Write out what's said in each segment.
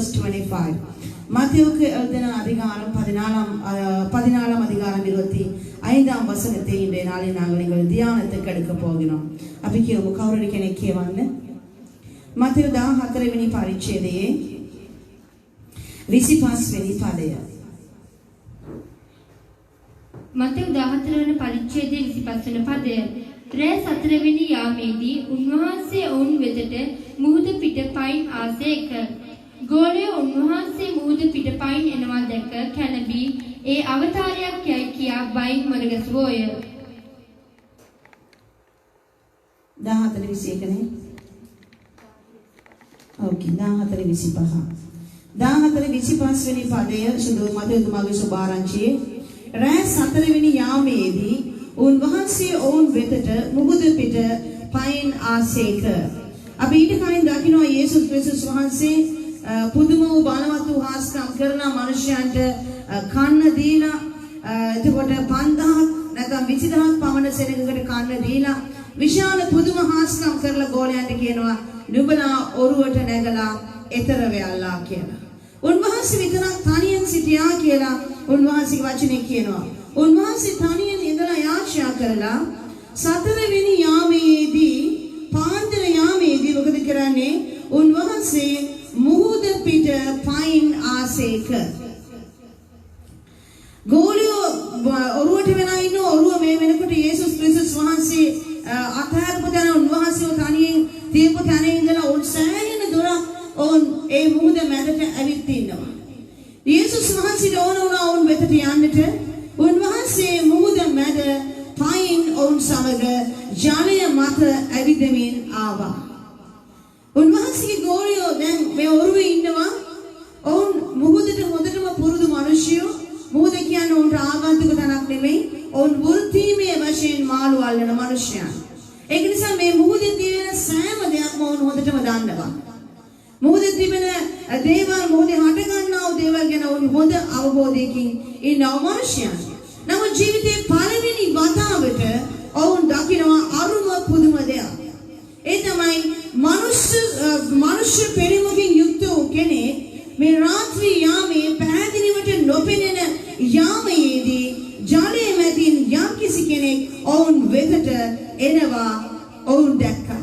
25. மத்தேயுக்கு எழுதின அதிகாரம் 14 அதிகாரம் 25 வசனத்தை இன்றைய நாளில் நாங்கள் எங்கள் தியானத்துக்கு எடுக்க போகிறோம். අපි කියමු කවුරුද කෙනෙක් කියවන්න. මතෙව් 14 වෙනි පරිච්ඡේදයේ 25 වෙනි පදය. මතෙව් 14 වෙනි පරිච්ඡේදයේ 25 වෙනි පදය. රෑ 4 වෙනි යාමේදී උන්වහන්සේ ඔවුන් වෙතට මුහුද පිට පයින් ආසේක. ගෝලයේ උන්වහන්සේ මුහුද පිට පයින් එනවා දැක කැළඹී ඒ අවතාරයක් යයි කියා බයින් මරගසුවෝය. 14:21 නේ. ඕකේ 14:25. 14:25 වෙනි පදය සුදු මතෙව්තුමාගේ සුභාරංචියේ රෑ 4 වෙනි යාමේදී උන්වහන්සේ ඔවුන් වෙතට මුහුද පිට පයින් ආසේක. අපි ඊට කලින් දකිනවා යේසුස් ක්‍රිස්තුස් වහන්සේ පුදුම වූ බලවත් වූ හාස්කම් කරන මනුෂ්‍යයන්ට කන්න දීලා එතකොට 5000 නැත්නම් 20000 පමණ සෙනඟකට කන්න දීලා විශාල පුදුම හාස්කම් කරලා ගෝලයන්ට කියනවා නුඹලා ඔරුවට නැගලා එතර වෙයල්ලා කියලා. උන්වහන්සේ විතරක් තනියෙන් සිටියා කියලා උන්වහන්සේගේ වචනේ කියනවා. උන්වහන්සේ තනියෙන් ඉඳලා යාචනා කරලා 4 වෙනි යාමේදී පාන්දර යාමේදී මොකද කරන්නේ? උන්වහන්සේ මුහුද පිට පයින් ආසේක. ගෝලියෝ ඔරුවට වෙනා ඉන්න ඔරුව මේ වෙනකොට යේසුස් ක්‍රිස්තුස් වහන්සේ අතහැරපු තැන උන්වහන්සේව තනියෙන් තියපු තැන ඉඳලා උන් සෑහෙන දුරක් ඔවුන් ඒ මුහුද මැදට ඇවිත් ඉන්නවා. යේසුස් වහන්සේට ඕන වුණා ඔවුන් වෙතට යන්නට. උන්වහන්සේ මුහුද මැද පයින් ඔවුන් සමග ජලය මත ඇවිදමින් ආවා. උන්වහන්සේගේ ගෝලියෝ දැන් මේ ඔරුවේ ඉන්නවා. ඔවුන් මුහුදට හොඳටම පුරුදු මිනිස්සුયો. මුහුද කියන්නේ උන්ට ආගන්තුක තැනක් නෙමෙයි. ඔවුන් වෘත්තීමේ වශයෙන් මාළු අල්ලන මිනිස්සුයන්. ඒක නිසා මේ මුහුදේ තියෙන සෑම දෙයක්ම ඔවුන් හොඳටම දන්නවා. මුහුදේ තිබෙන දේවල් මුහුදේ හට ගන්නා වූ දේවල් ගැන ඔවුන් හොඳ අවබෝධයකින් ඉන්නව මිනිස්සුයන්. නමුත් ජීවිතේ පළවෙනි වතාවට ඔවුන් දකිනවා අරුම පුදුම දෙයක්. ඒ තමයි මනුෂ්‍ය පෙරමුණකින් යුක්ත වූ කෙනෙක් මේ රාත්‍රී යාමේ පැහැදිලිවට නොපෙනෙන යාමයේදී ජලයේ මැදින් යම්කිසි කෙනෙක් ඔවුන් වෙතට එනවා ඔවුන් දැක්කා.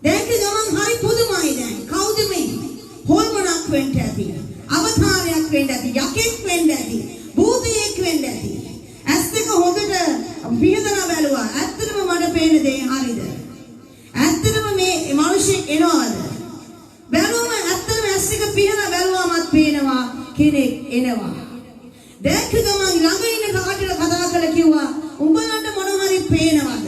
දැක්ක ගමන් හරි පුදුමයි දැන්. කවුද මේ? හොල්මනක් වෙන්න ඇති. අවතාරයක් වෙන්න ඇති. යකෙක් වෙන්න ඇති. භූතයෙක් වෙන්න ඇති. ඇස් දෙක හොඳට විහිදලා බැලුවා. ඇත්තටම මට පේන දේ හරිද? ඇත්තටම මේ මිනිහෙක් එනවාද? බැලුවම ඇත්තටම ඇස් එක පිහලා බැලුවාමත් පේනවා කෙනෙක් එනවා. දැක්ක ගමන් ළඟ ඉන්න කාටද කතා කරලා කිව්වා උඹලන්ට මොන හරි පේනවද?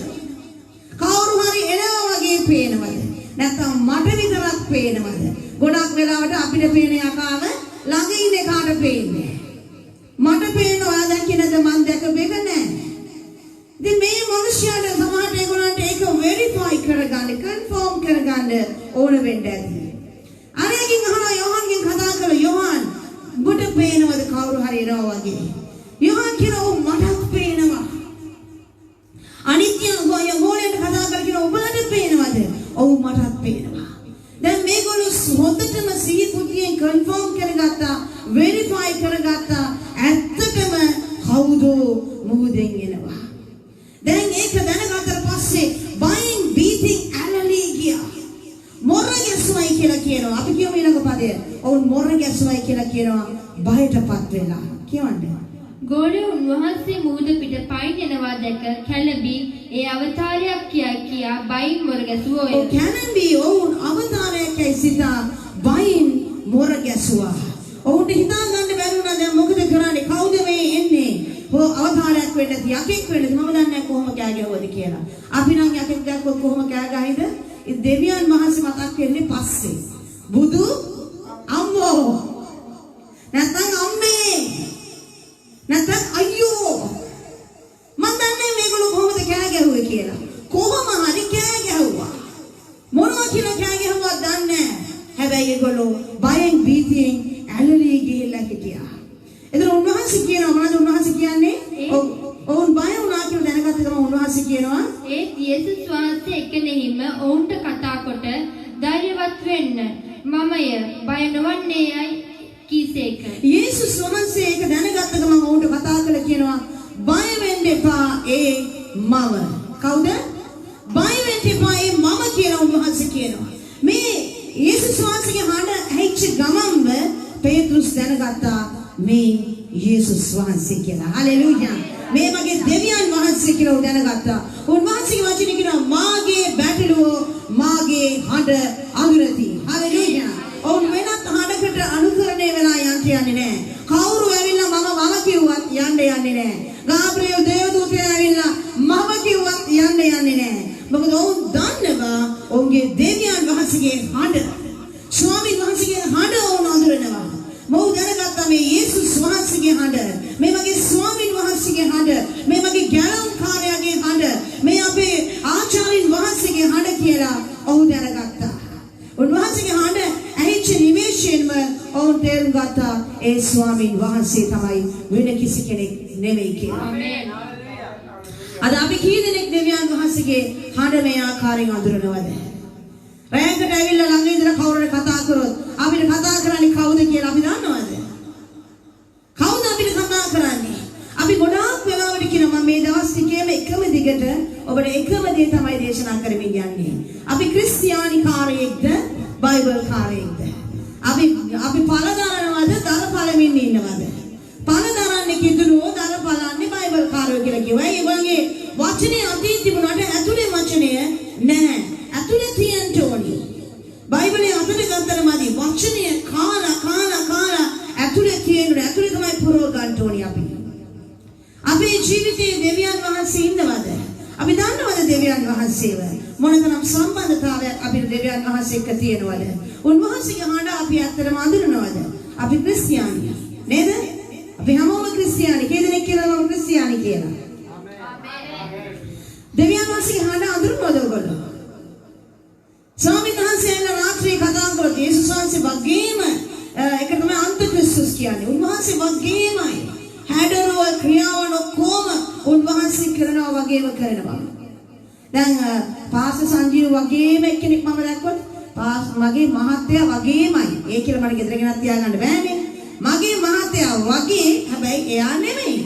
කවුරු හරි එනවා වගේ පේනවද? නැත්නම් මට විතරක් පේනවද? ගොඩක් වෙලාවට අපිට පේන යකාම ළඟ ඉන්න කාට පේන්නේ? මට පේනවා දැන් කියනද මං දැකපේක නෑ. ඉතින් මේ මිනිස්යාට සමහරට ඒගොල්ලන්ට ඒක වෙරිෆයි කරගන්න, කන්ෆර්ම් කරගන්න ඕන වෙන්න ඇති. අරකින් අහලා යෝහන්ගෙන් කතා කරලා යෝහන් ඔබට පේනවද කවුරු හරි එනවා වගේ? යෝහන් කියනවා මටත් පේනවා. අනිත්‍ය ගෝලයට කතා කරලා කියනවා ඔබට පේනවද? ඔව් මටත් පේනවා. දැන් මේගොල්ලෝ හොඳටම සිහි පුතියෙන් කන්ෆර්ම් කරගත්තා, වෙරිෆයි කරගත්තා ඇත්තටම කවුද මුහුදෙන් එනවා. දැන් ඒක දැනගත්තට පස්සේ බයින් බීතිං ඇලලී ගියා. මොර ගැසුවයි කියලා කියනවා. අපි කියමු ඊළඟ පදය. ඔවුන් මොර ගැසුවයි කියලා කියනවා බයටපත් වෙලා. කියවන්නේ. ගෝලයේ උන්වහන්සේ මුහුද පිට පයින් එනවා දැක කැළඹී ඒ අවතාරයක් කියා බයින් මරගසුවෝය. ඔව් කැළඹී ඔවුන් අවතාරයක් යයි සිතා බයින් මොර ගැසුවා. ඔවුන්ට හිතා ගන්න බැරි වුණා දැන් මොකද කරන්නේ? කවුද මේ එන්නේ? අවතාරයක් වෙන්න ඇති, යකෙක් වෙන්න ඇති. මම දන්නේ නැහැ කොහොම කෑ ගැහුවද කියලා. අපි නම් යකෙක් දැක්කොත් කොහොම කෑ ගහයිද? ඒ දෙවියන් වහන්සේ මතක් වෙන්නේ පස්සේ. බුදු අම්මෝ. නැත්නම් අම්මේ. නැත්නම් අයියෝ. මම දන්නේ මේගොල්ලෝ කොහොමද කෑ ගැහුවේ කියලා. කොහොම හරි කෑ ගැහුවා. මොනවා කියලා කෑ ගැහුවද දන්නේ නැහැ. හැබැයි ඒගොල්ලෝ බයෙන් බීතියෙන් ඇලලී ගිහිල්ලා හිටියා. එතන උන්වහන්සේ කියනවා මොනවද උන්වහන්සේ කියන්නේ? ඔවුන් බය වුණා කියලා දැනගත්ත ගමන් උන්වහන්සේ කියනවා ඒ යේසුස් වහන්සේ එකෙනෙහිම ඔවුන්ට කතා කොට ධෛර්යවත් වෙන්න මමය බය නොවන්නේයයි කීසේක. යේසුස් වහන්සේ ඒක දැනගත්ත ගමන් ඔවුන්ට කතා කළා කියනවා බය වෙන්න එපා ඒ මම. කවුද? බය වෙන්න එපා ඒ මම කියලා උන්වහන්සේ කියනවා. මේ යේසුස් වහන්සේගේ හඬ ඇහිච්ච ගමන්ම පේත්‍රුස් දැනගත්තා මේ යේසුස් වහන්සේ කියලා. හලෙලූයා. මේ මගේ දෙවියන් වහන්සේ කියලා උන් දැනගත්තා. උන්වහන්සේගේ වචනේ කියනවා මාගේ බැටළුවෝ මාගේ හඬ අඳුරති. හලෙලූයා. ඔවුන් වෙනත් හඬකට අනුකරණය වෙලා යන්නේ නැහැ. කවුරු ඇවිල්ලා මම කිව්වත් යන්නේ නැහැ. ගාබ්‍රියෙල් දේවදූතයා ඇවිල්ලා මම කිව්වත් යන්නේ නැහැ. මොකද ඔවුන් දන්නවා ඔවුන්ගේ දෙවියන් වහන්සේගේ හඬ ස්වාමීන් වහන්සේගේ හඬ ඔවුන් අඳුරනවා. මොහු දැනගත්තා මේ යේසුස් වහන්සේගේ හඬ, මේ මගේ ස්වාමීන් වහන්සේගේ හඬ, මේ මගේ ගැලවුම්කාරයාගේ හඬ, මේ අපේ ආචාර්යින් වහන්සේගේ හඬ කියලා ඔහු දැනගත්තා. උන්වහන්සේගේ හඬ ඇහිච්ච නිමේෂයෙන්ම ඔවුන් තේරුම් ගත්තා ඒ ස්වාමීන් වහන්සේ තමයි වෙන කිසි කෙනෙක් නෙමෙයි කියලා. ආමේන්. අද අපි කී දෙනෙක් දෙවියන් වහන්සේගේ හඬ මේ ආකාරයෙන් අඳුරනවද? රැයකට ඇවිල්ලා ළඟ ඉඳලා කවුරුහරි කතා කරොත් අපිට කතා කරන්නේ කවුද කියලා අපි දන්නවද? කවුද අපිට කතා කරන්නේ? අපි ගොඩාක් වෙලාවට කියනවා මම මේ දවස් ටිකේම එකම දිගට ඔබට එකම දේ තමයි දේශනා කරමින් යන්නේ. අපි ක්‍රිස්තියානි කාරයෙක්ද බයිබල් කාරයෙක්ද? අපි පළදරනවද දර පළමින් ඉන්නවද? පළදරන්නේ කිදුලෝ දර පළන්නේ බයිබල් කාරයෝ කියලා කිව්වා. ඒ වගේ වචනේ අතීත තිබුණාට ඇතුලේ වචනය නැහැ. ඇතුලේ තියෙන්න ඕනි. බයිබලයේ අතට ගත්තම මදි. වචනය කාලා ඇතුලේ තියෙන්න ඇතුලේ තමයි පුරව ගන්න ඕනි අපි. අපේ ජීවිතයේ දෙවියන් වහන්සේ ඉන්නවද? අපි දන්නවද දෙවියන් වහන්සේව? මොනතරම් සම්බන්ධතාවයක් අපේ දෙවියන් වහන්සේ එක්ක තියෙනවද? උන්වහන්සේගේ හඬ අපි ඇත්තටම අඳුරනවද? අපි ක්‍රිස්තියානි නේද? අපි හැමෝම ක්‍රිස්තියානි. කී දෙනෙක් කියනවා මම ක්‍රිස්තියානි කියලා? ආමේන්. දෙවියන් වහන්සේගේ හඬ අඳුරනවද ඔයගොල්ලෝ? ස්වාමීන් වහන්සේලා රාත්‍රියේ කතා කරලා යේසුස් වහන්සේ වගේම ඒක තමයි අන්ත ක්‍රිස්තුස් කියන්නේ. උන්වහන්සේ වගේමයි. හැඩරුව ක්‍රියාවන් ඔක්කොම උන්වහන්සේ කරනවා වගේම කරනවා. දැන් පාස සංජීව වගේම එක්කෙනෙක් මම දැක්කොත් පාස් මගේ මහත්තයා වගේමයි. ඒ කියලා මට ගෙදර ගෙනත් තියාගන්න බෑනේ. මගේ මහත්තයා වගේ හැබැයි එයා නෙමෙයි.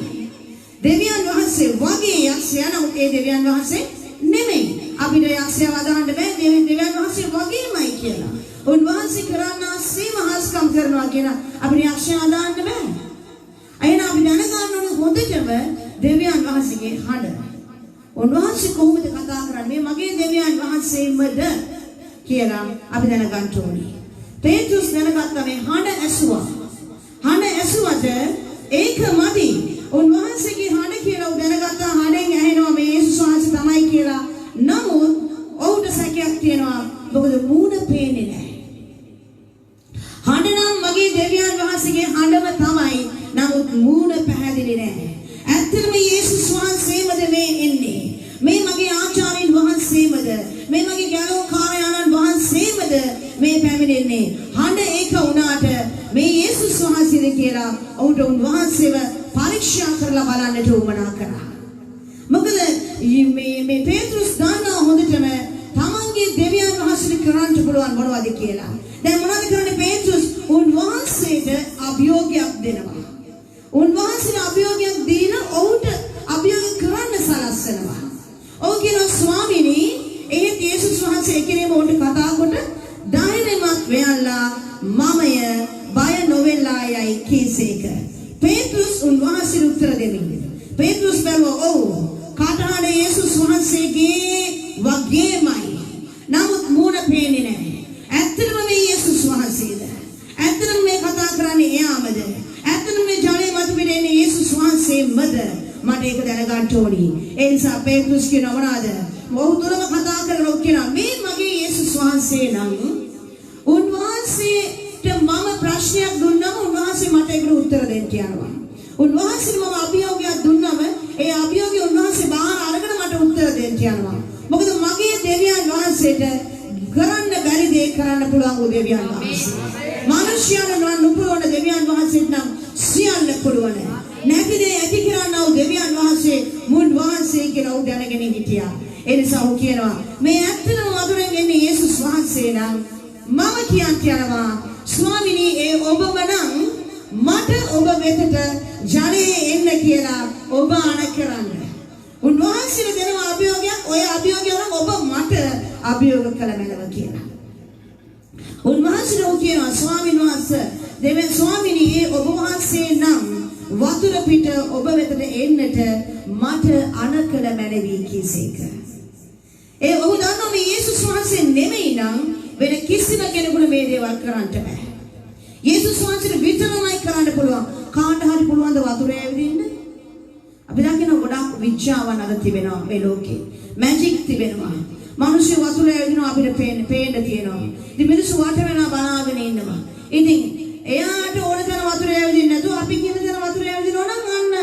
දෙවියන් වහන්සේ වගේ යක්ෂයා නම් ඒ දෙවියන් වහන්සේ නෙමෙයි. අපිට යක්ෂයා වදහන්න බෑ දෙවියන් වහන්සේ වගේමයි කියලා. උන්වහන්සේ කරන්නා සීමහස්කම් කරනවා කියන අපිට යක්ෂයා දාන්න බෑ. අයන අපි දැනගන්න ඕනේ හොඳටම දෙවියන් වහන්සේගේ හඬ. උන්වහන්සේ කොහොමද කතා කරන්නේ? මගේ දෙවියන් වහන්සේමද කියලා අපි දැනගන්න ඕනේ. පේතුස් දැනගත්තා මේ හඬ ඇසුවා. හඬ ඇසුවද ඒකමදි. උන්වහන්සේගේ හඬ කියලා උ දැනගත්තා හඬෙන් ඇහෙනවා මේ යේසුස් වහන්සේ තමයි කියලා. නමුත් ඔහුට සැකයක් තියෙනවා. මොකද මූණ පේන්නේ නැහැ. හඬ නම් මගේ දෙවියන් වහන්සේගේ හඬම තමයි. නමුත් මූණ පැහැදිලි නැහැ. ඇත්තටම යේසුස් වහන්සේමද මේ එන්නේ? මේ මගේ ආචාර්යින් වහන්සේමද? මේ මගේ ගැලවුම්කාරයාණන් වහන්සේමද මේ පැමිණෙන්නේ? හඬ ඒක වුණාට මේ යේසුස් වහන්සේද කියලා ඔහුට උන්වහන්සේව පරීක්ෂා කරලා බලන්නට උවමනා කරා. මොකද මේ පේත්‍රුස් දන්නා හොඳටම තමන්ගේ දෙවියන් වහන්සේට කරන්න පුළුවන් මොනවද කියලා. දැන් මොනවද කරන්නේ පේත්‍රුස්? උන්වහන්සේට අභියෝගයක් දෙනවා. උන්වහන්සේට අභියෝගයක් දීලා ඔහුට අභියෝග කරන්න සලස්සනවා. ඔහු කියනවා ස්වාමීනි එහෙත් යේසුස් වහන්සේ කෙනෙක් ඔහුට කතා කොට ධෛර්යමත් වෙයල්ලා මමය බය නොවෙලා යයි කීසේක. පේත්‍රුස් උන්වහන්සේට උත්තර දෙමින්. පේත්‍රුස් බැලුවා ඔව් කතාන යේසුස් වහන්සේගේ වගේමයි. නමුත් මූණ පේන්නේ නැහැ. ඇත්තටම මේ යේසුස් වහන්සේද? ඇත්තටම මේ කතා කරන්නේ එයාමද? ඇත්තටම මේ ජනයේ මත පිටේන්නේ යේසුස් වහන්සේමද? මට ඒක දැනගන්න ඕනි. ඒ නිසා පේත්‍රුස් කියනවා මොනවාද? ඔහු තුරම කතා කරලා කියනවා මේ මගේ යේසුස් වහන්සේ නම් උන්වහන්සේට මම ප්‍රශ්නයක් දුන්නම උන්වහන්සේ මට ඒකට උත්තර දෙන්න කියනවා. උන්වහන්සේට මම අභියෝගයක් දුන්නම ඒ අභියෝගය උන්වහන්සේ බාහිර අරගෙන මට උත්තර දෙන්න කියනවා. මොකද මගේ දෙවියන් වහන්සේට කරන්න බැරි දේ කරන්න පුළුවන් වූ දෙවියන් වහන්සේ. මිනිස්යාට නම් නුපුරවන දෙවියන් වහන්සේට නම් සියල්ල පුළුවන්. නැති දේ ඇති කරන්න වූ දෙවියන් වහන්සේ මුන් වහන්සේ කියලා උ දැනගෙන හිටියා. ඒ නිසා ඔහු කියනවා මේ ඇත්තම වතුරෙන් එන්නේ යේසුස් වහන්සේ නම් මම කියන්ට යනවා ස්වාමිනී ඒ ඔබම නම් මට ඔබ වෙතට ජලයේ එන්න කියලා ඔබ අණ කරන්න. උන්වහන්සේ දෙන අභියෝගයක් ඔය අභියෝගය නම් ඔබ මට අභියෝග කළ මැනව කියලා. උන්වහන්සේ කියනවා ස්වාමීන් වහන්සේ දෙවියන් ස්වාමිනී ඔබ වහන්සේ නම් වතුර පිට ඔබ වෙතට එන්නට මට අණ කළ මැනවි කීසේක. ඒ ඔහු දන්නවා මේ යේසුස් වහන්සේ නෙමෙයි නම් වෙන කිසිම කෙනෙකුට මේ දේවල් කරන්න බෑ. යේසුස් වහන්සේට විතරමයි කරන්න පුළුවන්. කාට හරි පුළුවන් ද වතුරේ ඇවිදින්න? අපි දකින ගොඩාක් විද්‍යාවන් අද තිබෙනවා මේ ලෝකේ. මැජික් තිබෙනවා. මිනිස්සු වතුරේ ඇවිදිනවා අපිට පේන්න තියෙනවා. ඉතින් මිනිස්සු වට වෙනවා බලාගෙන ඉන්නවා. ඉතින් එයාට ඕන තරම් වතුරේ ඇවිදින්න නැතුව අපි කියන දේ වතුරේ ඇවිදිනවා නම් අන්න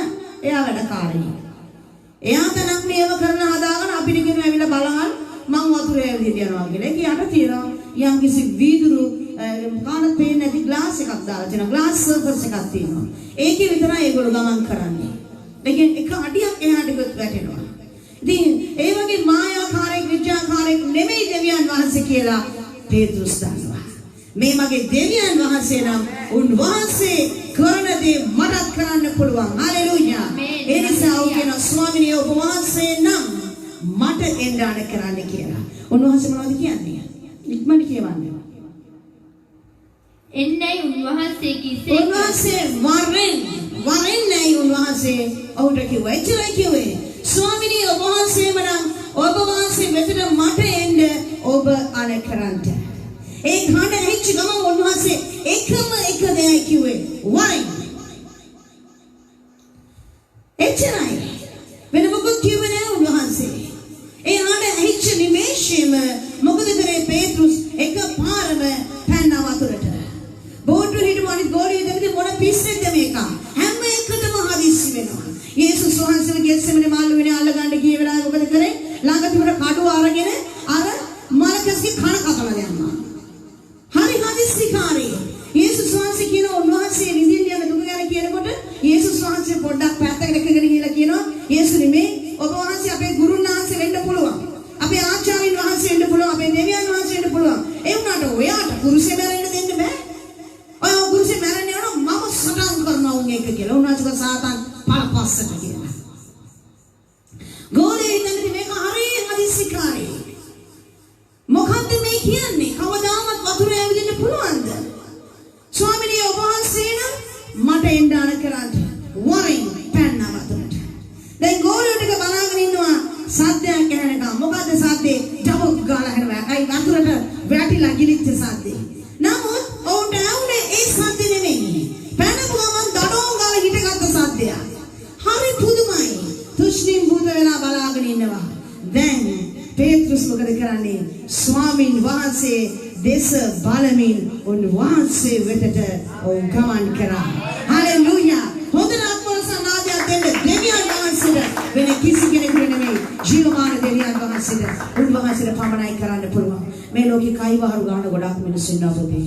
එයා වැඩකාරී. එයා තනක් මේව කරන හදාගෙන අපිට කියනවා ඇවිල්ලා බලහන් මං වතුරේ ඇවිදින්න යනවා කියලා. ඒක යට තියෙනවා යම්කිසි වීදුරු කාන පේන්නේ නැති ග්ලාස් එකක් දාලා තියෙනවා. ග්ලාස් සර්ෆස් එකක් තියෙනවා. ඒකේ විතරයි ඒගොල්ලෝ ගමන් කරන්නේ. ඒකෙන් එක අඩියක් එහාට ගොත් වැටෙනවා. ඉතින් ඒ වගේ මායාකාරයෙක් විද්‍යාකාරයෙක් නෙමෙයි දෙවියන් වහන්සේ කියලා පේතෘස් දන්නවා. මේ මගේ දෙවියන් වහන්සේ නම් උන්වහන්සේ කරන දේ මටත් කරන්න පුළුවන්. හලෙලූයා. ඒ නිසා ඔහු කියන ස්වාමිනේ ඔබ වහන්සේ නම් මට එන්නාන කරන්න කියලා. උන්වහන්සේ මොනවද කියන්නේ? ඉක්මනට කියවන්න. එන්නයි උන්වහන්සේ කිව්සේ. උන්වහන්සේ වරෙන්නයි උන්වහන්සේ ඔහුට කිව්වා. එච්චරයි කිව්වේ. ස්වාමිනේ ඔබ වහන්සේම නම් ඔබ වහන්සේ වෙතට මට එන්න ඔබ අණ කරන්න. ඒ කන ඇහිච්ච ගමන් උන්වහන්සේ එකම එක දෙයයි කිව්වේ වරෙන්. එච්චරයි. වෙන මොකද කිව්වේ නෑ උන්වහන්සේ. ඒ ආන ඇහිච්ච නිමේෂෙම මොකද කරේ පේතෘස් එකපාරම පැන්න වතුරට. බෝට්ටු හිටපු අනිත් ගෝලිය දෙකේ මොන පිස්සෙක්ද මේක? හැම එකටම හදිස්සි වෙනවා. යේසුස් වහන්සේ ගෙත්සෙමනේ මාළු වෙන අල්ල ගන්න ගිය වෙලාවේ මොකද කරේ? ළඟ තිබුණ කඩුව අරගෙන අර මලකස්ගේ කන කපලා දැම්මා. හරි හදිස්සිකාරී. යේසුස් වහන්සේ කියන උන්වහන්සේ විඳින්න යන දුක ගැන කියනකොට යේසුස් වහන්සේ පොඩ්ඩක් පැත්තකට එකගෙන ගිහලා කියනවා යේසුනි මේ ඔබ වහන්සේ අපේ ගුරුන් වහන්සේ වෙන්න පුළුවන්. අපේ ආචාර්යින් වහන්සේ වෙන්න පුළුවන්. අපේ දෙවියන් වහන්සේ වෙන්න පුළුවන්. ඒ වුණාට ඔයාට කුරුසේ මැරෙන්න දෙන්න බෑ. ඔය කුරුසේ මැරෙන්න යනවා මම සටන් කරනවා උන් එක කියලා. උන්වහන්සේ සාතන් පල්පස්සට කියලා. ගෝලේ ඉඳන් මේක හරි හදිස්සිකාරී. මොකද්ද මේ කියන්නේ? කවදාවත් වතුරේ ඇවිදින්න පුළුවන්ද? ස්වාමිනේ ඔබ වහන්සේ නම් මට එන්නාන කරන්න. වරෙන් පැන්න වතුරට. දැන් ගෝලිය ටික බලාගෙන ඉන්නවා සද්දයක් ඇහෙනකම්. මොකද්ද සද්දේ? ජබක් ගාලා හැරෙනවා. අයි වතුරට වැටිලා ගිලිච්ච සද්දේ. නමුත් ඔවුන්ට ඇහුනේ ඒ සද්දේ නෙමෙයි. පැනපු ගමන් දඩෝන් ගාලා හිටගත්ත සද්දයක්. හරි පුදුමයි. තුෂ්ණින් භූත වෙලා බලාගෙන ඉන්නවා. දැන් පේතෘස් මොකද කරන්නේ? ස්වාමින් වහන්සේ දෙස බලමින් උන්වහන්සේ වෙතට ගමන් කරා. හලෙලූයා. හොඳට අපරසනාදයක් දෙන්න දෙවියන් වහන්සේට වෙන කිසි කෙනෙකුට නෙමෙයි. ජීවමාන දෙවියන් වහන්සේට උන්වහන්සේට පමණයි කරන්න පුළුවන්. මේ ලෝකේ කයිවාරු ගන්න ගොඩාක් මිනිස්සු ඉන්නවා පොතේ.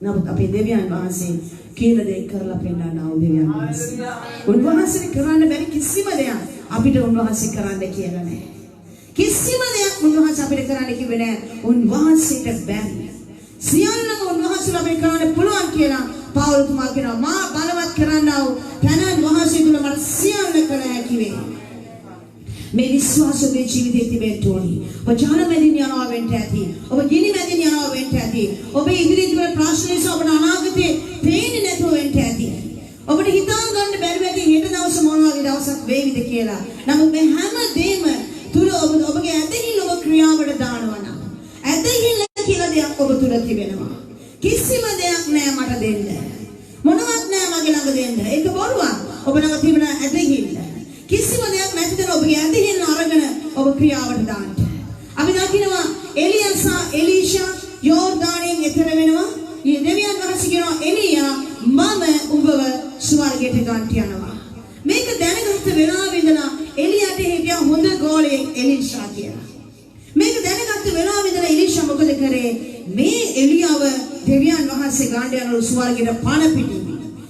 නමුත් අපේ දෙවියන් වහන්සේ කියන දේ කරලා පෙන්නනවා දෙවියන් වහන්සේ. උන්වහන්සේට කරන්න බැරි කිසිම දෙයක් අපිට උන්වහන්සේ කරන්න කියලා නැහැ. කිසිම දෙයක් උන්වහන්සේ අපිට කරන්න කිව්වේ නැහැ. උන්වහන්සේට බැරි. සියල්ලම උන්වහන්සේලා අපිට කරන්න පුළුවන් කියලා පවුල් තුමා කියනවා. මා බලවත් කරන්නා වූ තනන් වහන්සේ තුල මට සියල්ල කළ හැකි වේ. මේ විශ්වාසයේ ජීවිතේ තිබෙන්න ඕනි. ඔබ ජාන මැදින් යනවා වෙන්න ඇති. ඔබ ගිනි මැදින් යනවා වෙන්න ඇති. ඔබ ඉදිරියට තිබෙන ප්‍රශ්න නිසා ඔබට අනාගතේ පේන්නේ නැතුව වෙන්න ඇති. ඔබට හිතා ගන්න බැරි වෙයි හෙට දවස මොන වගේ දවසක් වේවිද කියලා. නමුත් මේ හැම දෙයක්ම තුල ඔබගේ ඇදහිල්ල ඔබ ක්‍රියාවට දානවා නම් ඇදහිල්ල කියලා දෙයක් ඔබ තුල තිබෙනවා. කිසිම දෙයක් නෑ මට දෙන්න. මොනවත් නෑ මගේ ළඟ දෙන්න. ඒක බොරුවක්. ඔබ ළඟ තිබෙන ඇදහිල්ල. කිසිම දෙයක් නැතිද ඔබගේ ඇදහිල්ල අරගෙන ඔබ ක්‍රියාවට දාන්න. අපි දකිනවා එලියසා එලීෂා යෝර්දානයෙන් එතර වෙනවා. මේ දෙවියන් වහන්සේ කියනවා එලියා මම උඹව ස්වර්ගයට ගන්න යනවා. මේක දැනගත්ත වෙලාවෙ ඉඳලා එලියාට හිටියා හොඳ ගෝලයෙක් එලීෂා කියලා. මේක දැනගත්ත වෙලාවෙ ඉඳලා එලීෂා මොකද කරේ? මේ එලියාව දෙවියන් වහන්සේ ගන්න යන ස්වර්ගයට පණ පිටින්.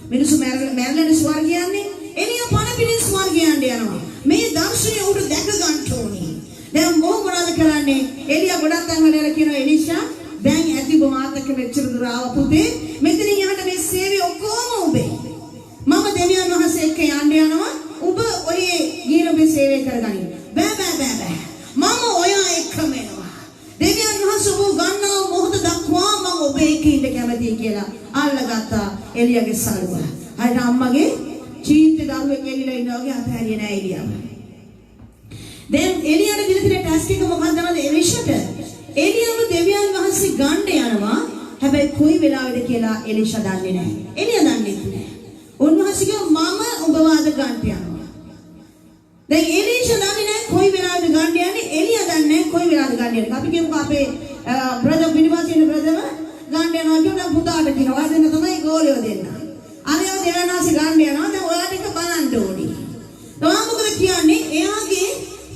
මිනිස්සු මැරෙන ස්වර්ගය යන්නේ එලියා පණ පිටින් ස්වර්ගයට යනවා. මේ දර්ශනය උඩ දැක ගන්න ඕනේ. දැන් මොකද කරන්නේ? එලියා ගොඩක් තැන්වල කියනවා එලීෂා දැන් ඇති ඔබ මාත් එක්ක මෙච්චර දුර ආව පුතේ මෙතනින් යහට මේ සේවය ඔක්කොම ඔබේ මම දෙවියන් වහන්සේ එක්ක යන්න යනවා ඔබ ඔය ගිහින් ඔබේ සේවය කරගනින්න බෑ මම ඔයා එක්කම එනවා දෙවියන් වහන්සේ ඔබ ගන්නා මොහොත දක්වා මම ඔබේ එක්ක ඉන්න කැමතියි කියලා අල්ලගත්තා එලියාගේ සල්ුව අර අම්මගේ ජීවිත දරුවෙක් එලිලා ඉන්නවා වගේ අතහැරියේ නෑ එලියාව දැන් එලියාට දින දින ටැස්ක් එක මොකක්ද නේද එලිෂාට එලියාව දෙවියන් වහන්සේ ගන්න යනවා හැබැයි කොයි වෙලාවෙද කියලා එලිෂා දන්නේ නැහැ. එලියා දන්නේ නැහැ. උන්වහන්සේ කිව්වා මම ඔබ වාද ගන්න යනවා. දැන් එලිෂා දන්නේ නැහැ කොයි වෙලාවෙද ගන්න යන්නේ එලියා දන්නේ නැහැ කොයි වෙලාවෙද ගන්න යන්නේ. අපි කියමුකෝ අපේ බ්‍රදර් පිටිපස්සේ ඉන්න බ්‍රදර් ගන්න යනවා කියනවා පුතාට කියනවා වදෙන්න තමයි ගෝලියෝ දෙන්න. අරයෝ දෙනාසි ගන්න යනවා දැන් ඔයාට එක බලන්න ඕනි. තමා මොකද කියන්නේ එයාගේ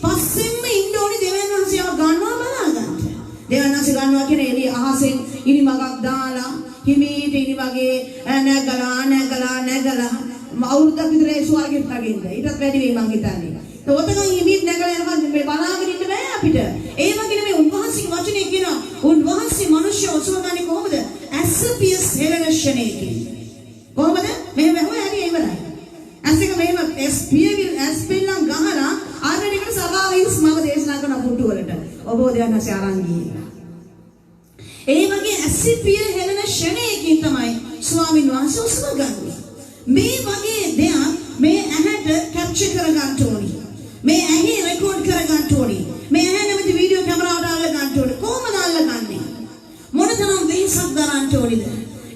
පස්සෙන්ම ඉන්න ඕනි දෙවියන් වහන්සේව ගන්නවා බලන්න. දෙවනසි ගන්නවා කියන එළිය අහසෙන් ඉනි මගක් දාලා හිමීට ඉනි වගේ නැගලා අවුරුද්දක් විතර ඒ ස්වර්ගෙට නැගෙන්න. ඊටත් වැඩි වෙයි මං හිතන්නේ. ඒ ඔතන හිමීට නැගලා යනකම් මේ බලාගෙන ඉන්න බෑ අපිට. ඒ වගේ මේ උන්වහන්සේගේ වචනේ කියනවා උන්වහන්සේ මිනිස්සු ඔසවගන්නේ කොහොමද? ඇස්පියස් හෙලනෂණේකින්. කොහොමද? මෙහෙම හොය හරි ඉවරයි. ඇස්ක මෙහෙම ඇස්පිල්ලම් ගහලා ආරණයකට සභාවෙන් මම දේශනා කරන පුටු වලට. ඔබ දෙවනසේ අරන් ගිහින් ඒ වගේ ඇසිපිය හෙලන ෂණයකින් තමයි ස්වාමීන් වහන්සේ උස්ම ගන්නේ. මේ වගේ දෙයක් මේ ඇහැට කැප්චර් කර ගන්න ඕනි. මේ ඇහි රෙකෝඩ් කර ගන්න ඕනි. මේ ඇහැ නැමැති වීඩියෝ කැමරාවට අල්ල ගන්න ඕනි. කොහොමද අල්ලගන්නේ? මොනතරම් වෙහසක් දරන්න ඕනිද?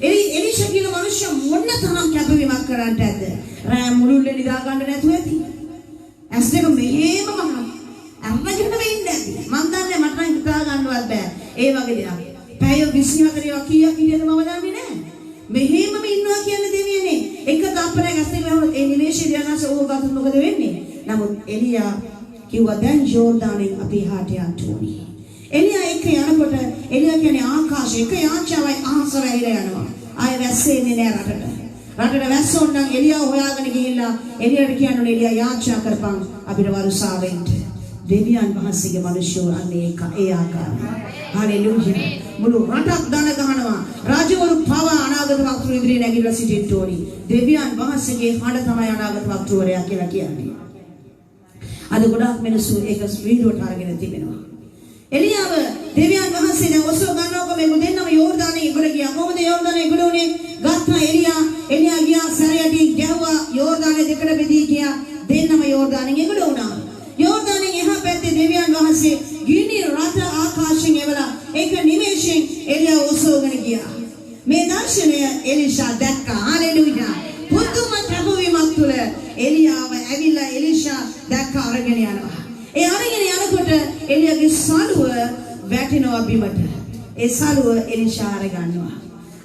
එලිෂා කියන මිනිස්සු මොනතරම් කැපවීමක් කරන්නට ඇද්ද? රෑ මුළුල්ලේ නිදා ගන්න නැතුව ඇති. ඇස් දෙක මෙහෙම මහා අම්මගෙන් වෙන්නේ නැති. මම දන්නේ මට නම් හිතා ගන්නවත් බෑ. ඒ වගේ දෙයක්. පැය 24 කීයක් හිටියද මම දන්නේ නැහැ. මෙහෙමම ඉන්නවා කියන්නේ දෙවියනේ. එක තප්පරයක් ඇස් දෙක වහුනොත් ඒ නිමේෂයේ ධානස ඕගත් මොකද වෙන්නේ? නමුත් එලියා කිව්වා දැන් ජෝර්දානෙන් අපි එහාට යන්න ඕනේ. එලියා එක යනකොට එලියා කියන්නේ ආකාශය එක යාචාවයි අහස වැහිලා යනවා. ආය වැස්සෙන්නේ නෑ රටට. රටට වැස්සොන් නම් එලියා හොයාගෙන ගිහිල්ලා එලියාට කියනවා එලියා යාචා කරපන් අපිට වරුසාවෙන්න. දෙවියන් වහන්සේගේ මිනිස්සු අන්නේ ඒ ආකාරයි. හalleluya. මුළු රටක් දන ගහනවා. රාජවරු පව අනාගත වක්තෘ ඉදිරියේ නැගිටලා සිටින්න ඕනි. දෙවියන් වහන්සේගේ හඬ තමයි අනාගත වක්තෘවරයා කියලා කියන්නේ. අද ගොඩාක් මිනිස්සු ඒක වීඩියෝට අරගෙන තිබෙනවා. එලියාව දෙවියන් වහන්සේ දැන් ඔසව ගන්නකො මේ දෙන්නම යෝර්දානේ ඉගොඩ ගියා. කොහොමද යෝර්දානේ ඉගොඩ උනේ? ගත්තා එලියා ගියා සැරයටින් ගැහුවා යෝර්දානේ දෙකට බෙදී ගියා. දෙන්නම යෝර්දානේ ඉගොඩ වුණා. යෝර්දානේ එහා පැත්තේ දෙවියන් වහන්සේ ගිනි රට ආකාශයෙන් එවලා ඒක නිමේෂයෙන් එලියා ඔසවගෙන ගියා. මේ දර්ශනය එලිෂා දැක්කා. හalleluya. පුදුම කැපවීමක් තුළ එලියාව ඇවිල්ලා එලිෂා දැක්ක අරගෙන යනවා. ඒ අරගෙන යනකොට එලියාගේ සලුව වැටෙනවා බිමට. ඒ සලුව එලිෂා අරගන්නවා.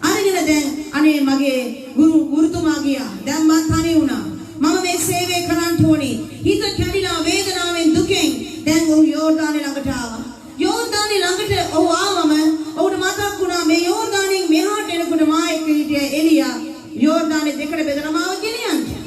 අරගෙන දැන් අනේ මගේ ගුරුතුමා ගියා. දැන් මම තනි වුණා. මම මේ සේවය කරන්න ඕනේ. හිත කැඩිලා වේදනාවෙන් දුකෙන් දැන් ඔහු යෝර්දානේ ළඟට ආවා. යෝර්දානේ ළඟට ඔහු ආවම ඔහුට මතක් වුණා මේ යෝර්දානෙන් මෙහාට එනකොට මා එක්ක හිටිය එලියා යෝර්දානේ දෙකට බෙදලා මාව ගෙනියන්නේ.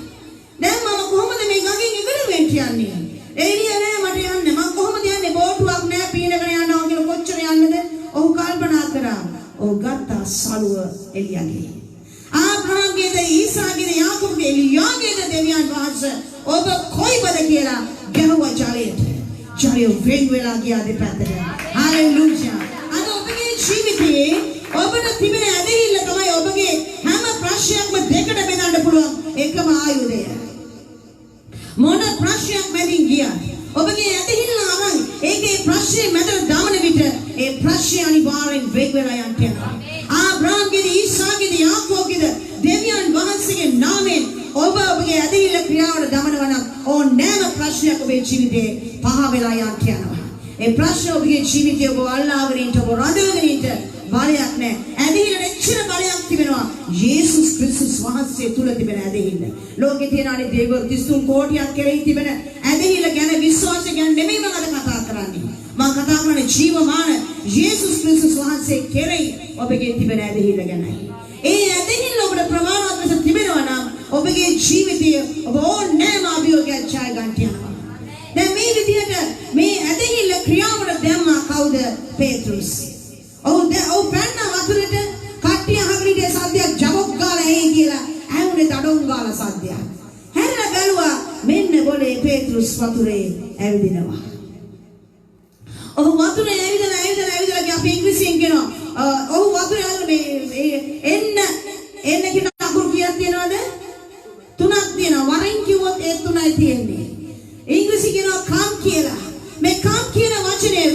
දැන් මම කොහොමද මේ ගඟෙන් ඉවර වෙන්න යන්නේ? එලියා නෑ මට යන්න. මම කොහොමද යන්නේ? බෝටුවක් නෑ පීනගෙන යනවා කියලා කොච්චර යන්නද? ඔහු කල්පනා කරා. ඔහු ගත්තා සලුව එලියාගේ. ආබ්‍රහම්ගේද ඊසාගේද යාකෝබ්ගේ එලියාගේද දෙවියන් වහන්සේ ඔබ කොයිබද කියලා ගැහුවා ජලයට. ජලය වෙන් වෙලා ගියා දෙපැත්තට. හalleluya. අද ඔබගේ ජීවිතයේ ඔබට තිබෙන ඇදහිල්ල තමයි ඔබගේ හැම ප්‍රශ්නයක්ම දෙකට බෙදන්න පුළුවන් එකම ආයුධය. මොන ප්‍රශ්නයක් මැදින් ගියා ඔබගේ ඇදහිල්ල අරන් ඒකේ ප්‍රශ්නේ මැදට දාන විට ඒ ප්‍රශ්නේ අනිවාර්යෙන් වෙන් වෙලා යනවා. ආබ්‍රහම්ගේ ඊසාගේ යාකෝබ්ගේ දෙවියන් වහන්සේගේ නාමයෙන් ඔබගේ ඇදහිල්ල ක්‍රියාවට දමනවා නම් ඕනෑම ප්‍රශ්නයක් ඔබේ ජීවිතේ පහ වෙලා යනවා. ඒ ප්‍රශ්න ඔබගේ ජීවිතේ ඔබ අල්ලාගෙන ඉන්න ඔබ රඳවගෙන ඉන්න බලයක් නැහැ. ඇදහිල්ල එච්චර බලයක් තිබෙනවා. යේසුස් ක්‍රිස්තුස් වහන්සේ තුල තිබෙන ඇදහිල්ල. ලෝකේ තියෙන අනේ දේවල් 33 කෝටියක් කෙරෙහි තිබෙන ඇදහිල්ල ගැන විශ්වාසය ගැන නෙමෙයි මම අද කතා කරන්නේ. මම කතා කරන්නේ ජීවමාන යේසුස් ක්‍රිස්තුස් වහන්සේ කෙරෙහි ඔබගේ තිබෙන ඇදහිල්ල ගැනයි. ඒ ඇදහිල්ල ඔබට ප්‍රමාණවත් ලෙස තිබෙනවා නම් ඔබගේ ජීවිතය ඔබ ඕනෑම අභියෝගයක් ජය ගන්න යනවා. දැන් මේ විදිහට මේ ඇදහිල්ල ක්‍රියාවට දැම්මා කවුද? පේත්‍රුස්. ඔව් ඇතුම් ගාලා සද්දයක්. හැරිලා බැලුවා මෙන්න ගොඩේ පේතෘස් වතුරේ ඇවිදිනවා. ඔහු වතුරේ ඇවිදලා අපි ඉංග්‍රීසියෙන් කියනවා ඔහු වතුරේ ඇවිදලා එන්න කියන අකුරු කීයක් තියෙනවද? 3ක් තියෙනවා. වරින් කිව්වොත් ඒ 3යි තියෙන්නේ. ඉංග්‍රීසි කියනවා come කියලා. මේ come කියන වචනේ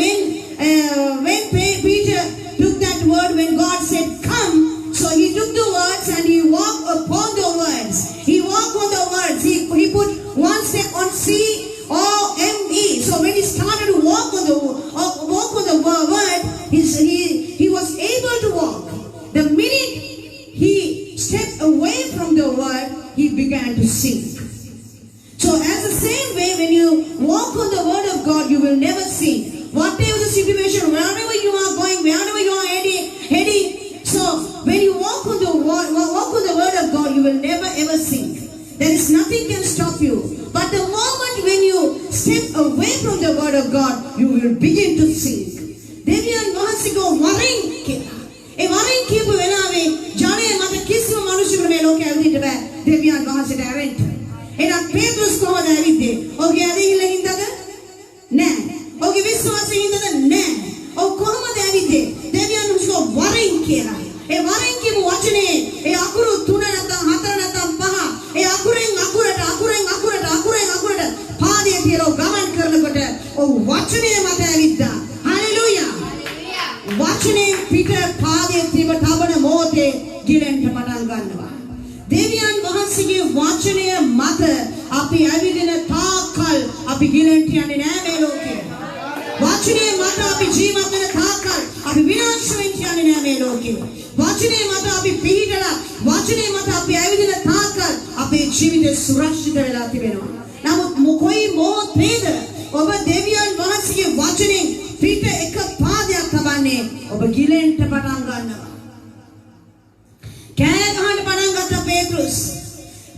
when Peter took that word, when God said come, so he took the words and he walked upon the words. He walked on the words. He put one step on COME. So when he started to walk on the word, he was able to walk. The minute he stepped away from the word, he began to sink. So as the same way, when you walk on the word of God, you will never sink. Whatever the situation, wherever you are going, wherever you are heading. So when you walk on the word of God, you will never ever sink. There is nothing can stop you. But the moment when you step away from the word of God, you will begin to sink. දෙවියන් වහන්සේගේ වරින් කියලා. ඒ වරින් කියපු වෙලාවේ ජනයේ මත කිසිම මිනිසෙකුට මේ ලෝකේ ඇවිදින්න බෑ. දෙවියන් වහන්සේට ඇරෙන්න. එහෙනම් පේතෘස් කොහොමද ඇවිද්දේ? ඔහුගේ ඇදහිල්ලෙන් ඉඳද? නෑ. ඔහුගේ විශ්වාසයෙන් ඉඳද? නෑ. ඔහු කොහොමද ඇවිද්දේ? දෙවියන් වහන්සේගේ වරින් කියලා. ඒ වරින් කියපු වචනේ ඒ අකුරු 3 නැත්නම් 4 නැත්නම් 5 ඒ අකුරෙන් අකුරට පාදයේ තියලා ගමන් කරනකොට ඔහු වචනේ මත ඇවිද්දා. හalleluya. වචනේ පිට පාදයේ තිබ තබන මොහොතේ ගිලෙන්න පටන් ගන්නවා. දෙවියන් වහන්සේගේ වචනය මත අපි ඇවිදින තාක්කල් අපි ගිලෙන්න යන්නේ නෑ මේ ලෝකේ. වචනේ මත අපි ජීවත් වෙන තාක්කල් අපි විනාශ වෙන්න යන්නේ නෑ මේ ලෝකේ. වචනේ මත අපි පිළිදලා වචනේ මත අපි ඇවිදින තාක්කල් අපේ ජීවිතේ සුරක්ෂිත වෙලා තිබෙනවා. නමුත් මොකයි මොහොතේද ඔබ දෙවියන් වහන්සේගේ වචනෙන් පිට එක පාදයක් තබන්නේ ඔබ ගිලෙන්න පටන් ගන්නවා. කෑ ගහන්න පටන් ගත්ත පේතෘස්.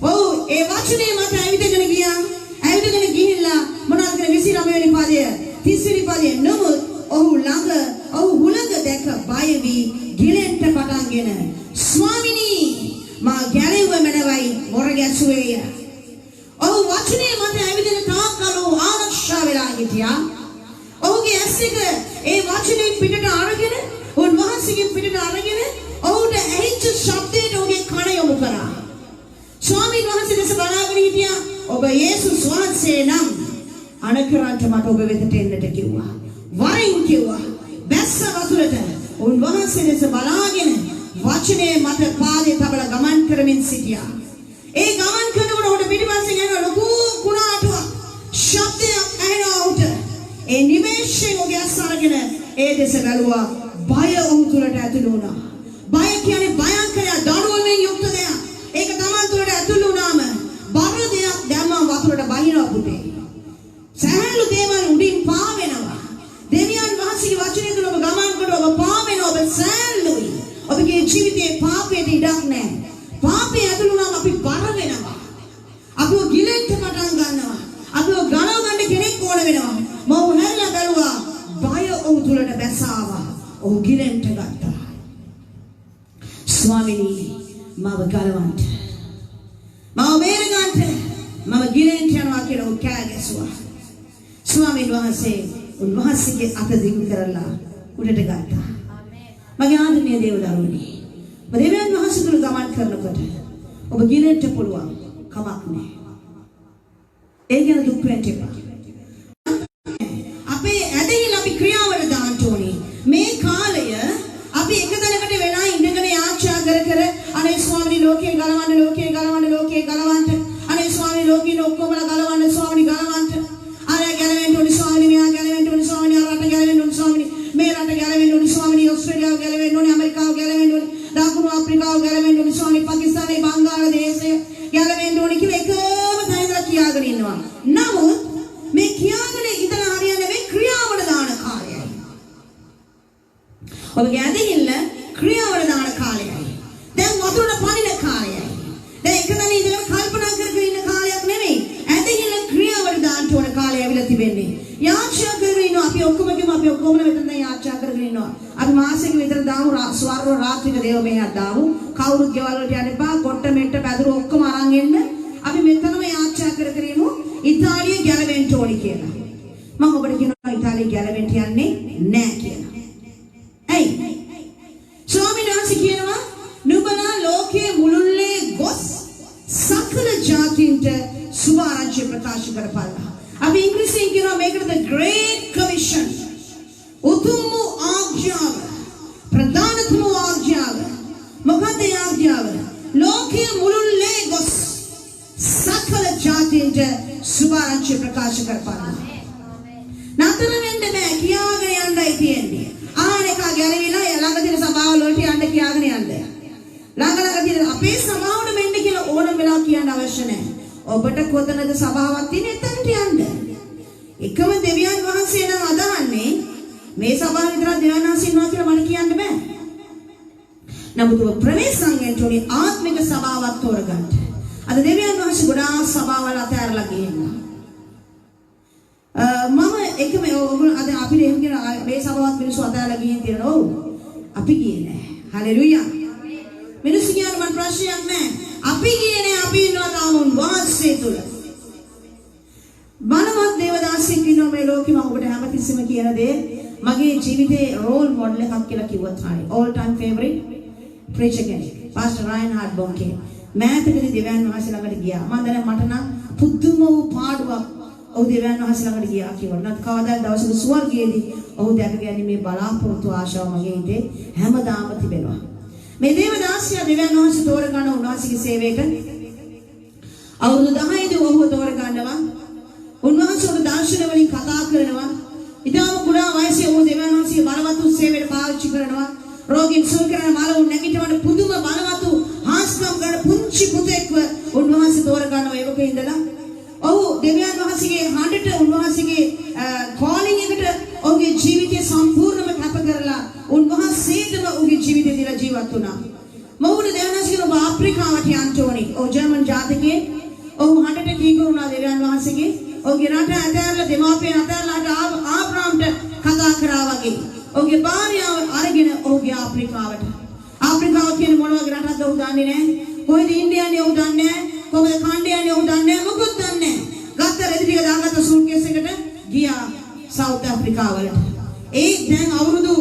ඔව් ඒ වචනේ මත ඇවිදගෙන ගියා. ඇවිදගෙන ගිහිල්ලා මොනවද කරන්නේ 29 වෙනි පදය 30 වෙනි පදය නමුත් ඔහු හුළඟ දැක බය වී ගිලෙන්න පටන්ගෙන ස්වාමිනී මා ගැලෙව මැනවයි මොර ගැසුවේය. ඔහු වචනේ මත ඇවිදින තාක්කල් ආරක්ෂා වෙලා හිටියා. ඔහුගේ ඇස් එක ඒ වචනේ පිටට අරගෙන උන්වහන්සේගෙන් පිටට අරගෙන ඔහුට ඇහිච්ච ශබ්දයට ඔහුගේ කන යොමු කරා. ස්වාමීන් වහන්සේ දැස බලාගෙන හිටියා. ඔබ යේසුස් වහන්සේ නම් අනකරන්ට මට ඔබ වෙතට එන්නට කිව්වා. වරින් කිව්වා. බැස්ස වතුරට උන්වහන්සේ දැස බලාගෙන වචනේ මත පාදේ තබලා ගමන් කරමින් සිටියා. ඒ ගමන් කරනකොට ඔහුට පිටිපස්සෙන් එන ලොකු කුණාටුවක් ශබ්දයක් ඇහෙනවා ඔහුට. ඒ නිමේෂයෙන් ඔහුගේ අස් අරගෙන ඒ දෙස බැලුවා. බය ඔහු තුළට ඇතුළු වුණා. බය කියන්නේ භයංකරය දඩුවමින් යුක්ත දෙයක්. ඒක Taman තුළට ඇතුළු වුණාම බර දෙයක් දැම්මම වතුරට බහිනවා පුතේ. සහැල්ලු දේවල් උඩින් පාවෙනවා. දෙවියන් වහන්සේගේ වචනය තුළ ඔබ ගමන් කරලා ඔබ පාවෙනවා. ඔබ සහැල්ලුයි. ඔබගේ ජීවිතේ පාපයට ඉඩක් නැහැ. පාපේ ඇතුළු වුණාම අපි බර වෙනවා. අපිව ගිලෙන්න පටන් ගන්නවා. අපිව ගලව ගන්න කෙනෙක් ඕන වෙනවා. මම හැරිලා බැලුවා. බය ඔහු තුළට බැසාවා. ඔහු ගිලෙන්න ගත්තා. ස්වාමිනී මම ගලවන්න. මම බේරගන්න. මම ගිලෙන්න යනවා කියලා ඔහු කෑ ගැසුවා. ස්වාමීන් වහන්සේ උන්වහන්සේගේ අත දිගු කරලා උඩට ගත්තා. මගේ ආදරණීය දේවදරුවනි. දෙවියන් වහන්සේ තුල ගමන් කරනකොට ඔබ ගිලෙන්න පුළුවන් කමක් නැහැ. ඒ ගැන දුක් වෙන්න එපා. අපේ ඇදහිල්ල අපි ක්‍රියාවල දාන්න ඕනේ. මේ කාලය අපි එක තැනකට වෙලා ඉඳගෙන යාචනා කර අනේ ස්වාමීනි ලෝකේ ගලවන්න අනේ ස්වාමීනි ලෝකේ ඔක්කොම ගලවන්න ස්වාමීනි ගලවන්න අර ගැලවෙන්න ඕනි ස්වාමීනි මෙයා ගැලවෙන්න ඕනි ස්වාමීනි අර රට ගැලවෙන්න ඕනි ස්වාමීනි මේ රට ගැලවෙන්න ඕනි ස්වාමීනි ඕස්ට්‍රේලියාව ගැලවෙන්න ඕනි ඇමරිකාව ගැලවෙන්න ඕනි දකුණු අප්‍රිකාව ගැලවෙන්න ඕනි ස්වාමීනි පාකිස්තානයේ බංග්ලාදේශය ගැලවෙන්න ඕනි කියලා එකම තැනකට කියාගෙන ඉන්නවා. නමුත් මේ කියාගෙන ඉඳලා හරියන්නේ මේ ක්‍රියාවල දාන කාලයයි. ඔබගේ ඇදහිල්ල ක්‍රියාවල දාන කාලයයි. දැන් වතුරට පනින කාලයයි. දැන් එක තැන ඉඳලා කල්පනා කර ඉන්න කාලයක් නෙමෙයි. ඇදහිල්ල ක්‍රියාවල දාන්න ඕන කාලය ඇවිල්ලා තිබෙන්නේ. යාචනා කරගෙන ඉන්නවා. අපි ඔක්කොම මෙතන දැන් යාචනා කරගෙන ඉන්නවා. අපි මාසෙක විතර දාමු ස්වර්ණ රාත්‍රික දේව මෙහෙයක් දාමු. කවුරුත් ගෙවල් වලට යන්න එපා. කොට්ට මෙට්ට පැදුරු ඔක්කොම අරන් එන්න. මම ඔබට කියනවා ඉතාලිය ගැලවෙන්න යන්නේ නැහැ කියලා. ඇයි? ස්වාමීන් වහන්සේ කියනවා නුඹලා ලෝකයේ මුළුල්ලේ ගොස් සකල ජාතීන්ට සුභාරංචිය ප්‍රකාශ කරපළා. අපි ඉංග්‍රීසියෙන් කියනවා මේකට the great commission. උතුම් ආඥාව. ප්‍රධානතම ආඥාව. මොකද ආඥාව? ලෝකයේ මුළුල්ලේ ගොස් සකල ජාතීන්ට සුභාරංචිය ප්‍රකාශ කරපළා. නතර වෙන්න බෑ කියාගෙන යන්නයි තියෙන්නේ. ආනෙක ගැලවිලා ළඟ තියෙන සභාවල වලට යන්න කියාගෙන යන්න. ළඟ තියෙන අපේ සභාවට මෙන්න කියලා ඕනම වෙලාවක කියන්න අවශ්‍ය නැහැ. ඔබට කොතනද සභාවක් තියෙන්නේ එතනට යන්න. එකම දෙවියන් වහන්සේ නම් අදහන්නේ මේ සභාව විතර දෙවියන් වහන්සේ ඉන්නවා කියලා මට කියන්න බෑ. නමුත් ඔබ ප්‍රවේශයෙන් තෝරි ආත්මික සභාවක් තෝරගන්න. අද දෙවියන් වහන්සේ ගොඩාක් සභාවල් අතහැරලා ගිහින්නවා. මම එකම ඔයගොල්ලෝ අද අපිට එහෙම කියන මේ සභාවත් මිනිස්සු අතහැරලා ගිහින් තියෙනවා. ඔව්. අපි ගියේ නෑ. හලෙලූයා. මිනිස්සු කියන මන් ප්‍රශ්නයක් නෑ. අපි ගියේ නෑ. අපි ඉන්නවා තාම වාසය තුල. බලවත් දේවදාසෙක් ඉන්නවා මේ ලෝකෙ. මම ඔබට හැමතිස්සෙම කියන දේ මගේ ජීවිතේ රෝල් මොඩල් එකක් කියලා කිව්වත් හරි. all time favorite preacher කෙනෙක්. Pastor Reinhard Bonke. මෑතකදී දෙවියන් වහන්සේ ළඟට ගියා. මම දැන් මට නම් පුදුම වූ පාඩුවක් ඔහු දෙවියන් වහන්සේ ළඟට ගියා කියලා. නැත් කවදාද දවසක ස්වර්ගයේදී ඔහු දැකගන්නේ මේ බලාපොරොත්තු ආශාව මගේ හිතේ හැමදාම තිබෙනවා. මේ දේවදාසියා දෙවියන් වහන්සේ තෝරගන්න උන්වහන්සේගේ සේවයට අවුරුදු 10 දී ඔහුව තෝරගන්නවා. උන්වහන්සේගේ දර්ශන වලින් කතා කරනවා. ඊටම කුඩා වයසේ ඔහු දෙවියන් වහන්සේගේ බලවත් සේවයට පාවිච්චි කරනවා. රෝගීන් සුව කරන මාළු නැගිටවන පුදුම බලවත් හාස්කම් කරන පුංචි පුතෙක්ව උන්වහන්සේ තෝරගන්නවා ඒකේ ඉඳලා. ඔහු දෙවියන් වහන්සේගේ හඬට උන්වහන්සේගේ කෝලින් එකට ඔහුගේ ජීවිතය සම්පූර්ණයෙන්ම කැප කරලා උන්වහන්සේටම ඔහුගේ ජීවිතය දීලා ජීවත් වුණා. මොහුට දෙවියන් වහන්සේ ඔබ අප්‍රිකාවට යන්න ඕනේ. ඔහු ජර්මන් ජාතිකයේ ඔහු හඬට කීකරුණා දෙවියන් වහන්සේගේ. ඔහුගේ රට අතහැරලා දෙමාපියන් අතහැරලා ආබ්‍රාම්ට කතා කරා වගේ. ඔහුගේ භාර්යාව අරගෙන ඔහුගේ අප්‍රිකාවට. අප්‍රිකාව කියන්නේ මොන වගේ රටක්ද ඔහු දන්නේ නැහැ. කොහෙද ඉන්දියානේ ඔහු දන්නේ නැහැ. කොහෙද කණ්ඩායනේ ඔහු දන්නේ නැහැ. මොකුත් දන්නේ නැහැ. ගත්ත රෙදි ටික දාගත්ත සූට්කේස් එකට ගියා සවුත් අප්‍රිකාවලට. ඒ දැන් අවුරුදු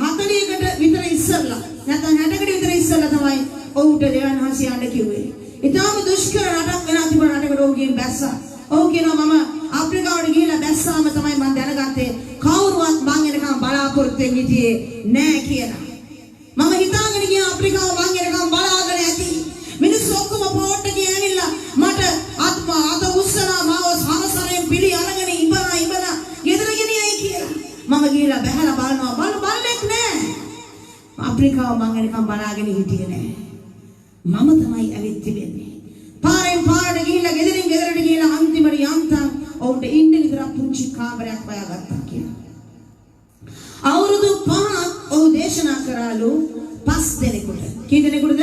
40කට විතර ඉස්සෙල්ලා නැත්නම් 60කට විතර ඉස්සෙල්ලා තමයි ඔහුට දෙවියන් වහන්සේ යන්න කිව්වේ. ඊටාම දුෂ්කර රටක් වෙනා තිබුණ රටකට ඔහු ගිහින් බැස්සා. ඔහු කියනවා මම අප්‍රිකාවට ගිහිල්ලා බැස්සාම තමයි මම දැනගත්තේ කවුරුවත් මං එනකම් බලාපොරොත්තු වෙන්නේ හිටියේ නෑ කියලා. මම හිතාගෙන ගියා අප්‍රිකාව මං එනකම් බලාගෙන ඇති. මිනිස්සු ඔක්කොම පොට් එකේ ඇවිල්ලා මට අත උස්සලා මාව සමසරෙන් පිළි අරගෙන ඉබලා ගෙදර ගෙනියයි කියලා. මම ගිහලා බහැලා බලනවා බලෙක් නෑ. අප්‍රිකාව මං එනකම් බලාගෙන හිටියේ නෑ. මම තමයි ඇවිත් තිබෙන්නේ. පාරෙන් පාරට ගිහිල්ලා ගෙදරින් ගෙදරට ගිහිල්ලා අන්තිමට යන්තම් ඔවුන්ට ඉන්න විතරක් පුංචි කාමරයක් හොයාගත්තා කියලා. අවුරුදු 5ක් ඔහු දේශනා කරාලු 5 දෙනෙකුට. කී දෙනෙකුටද?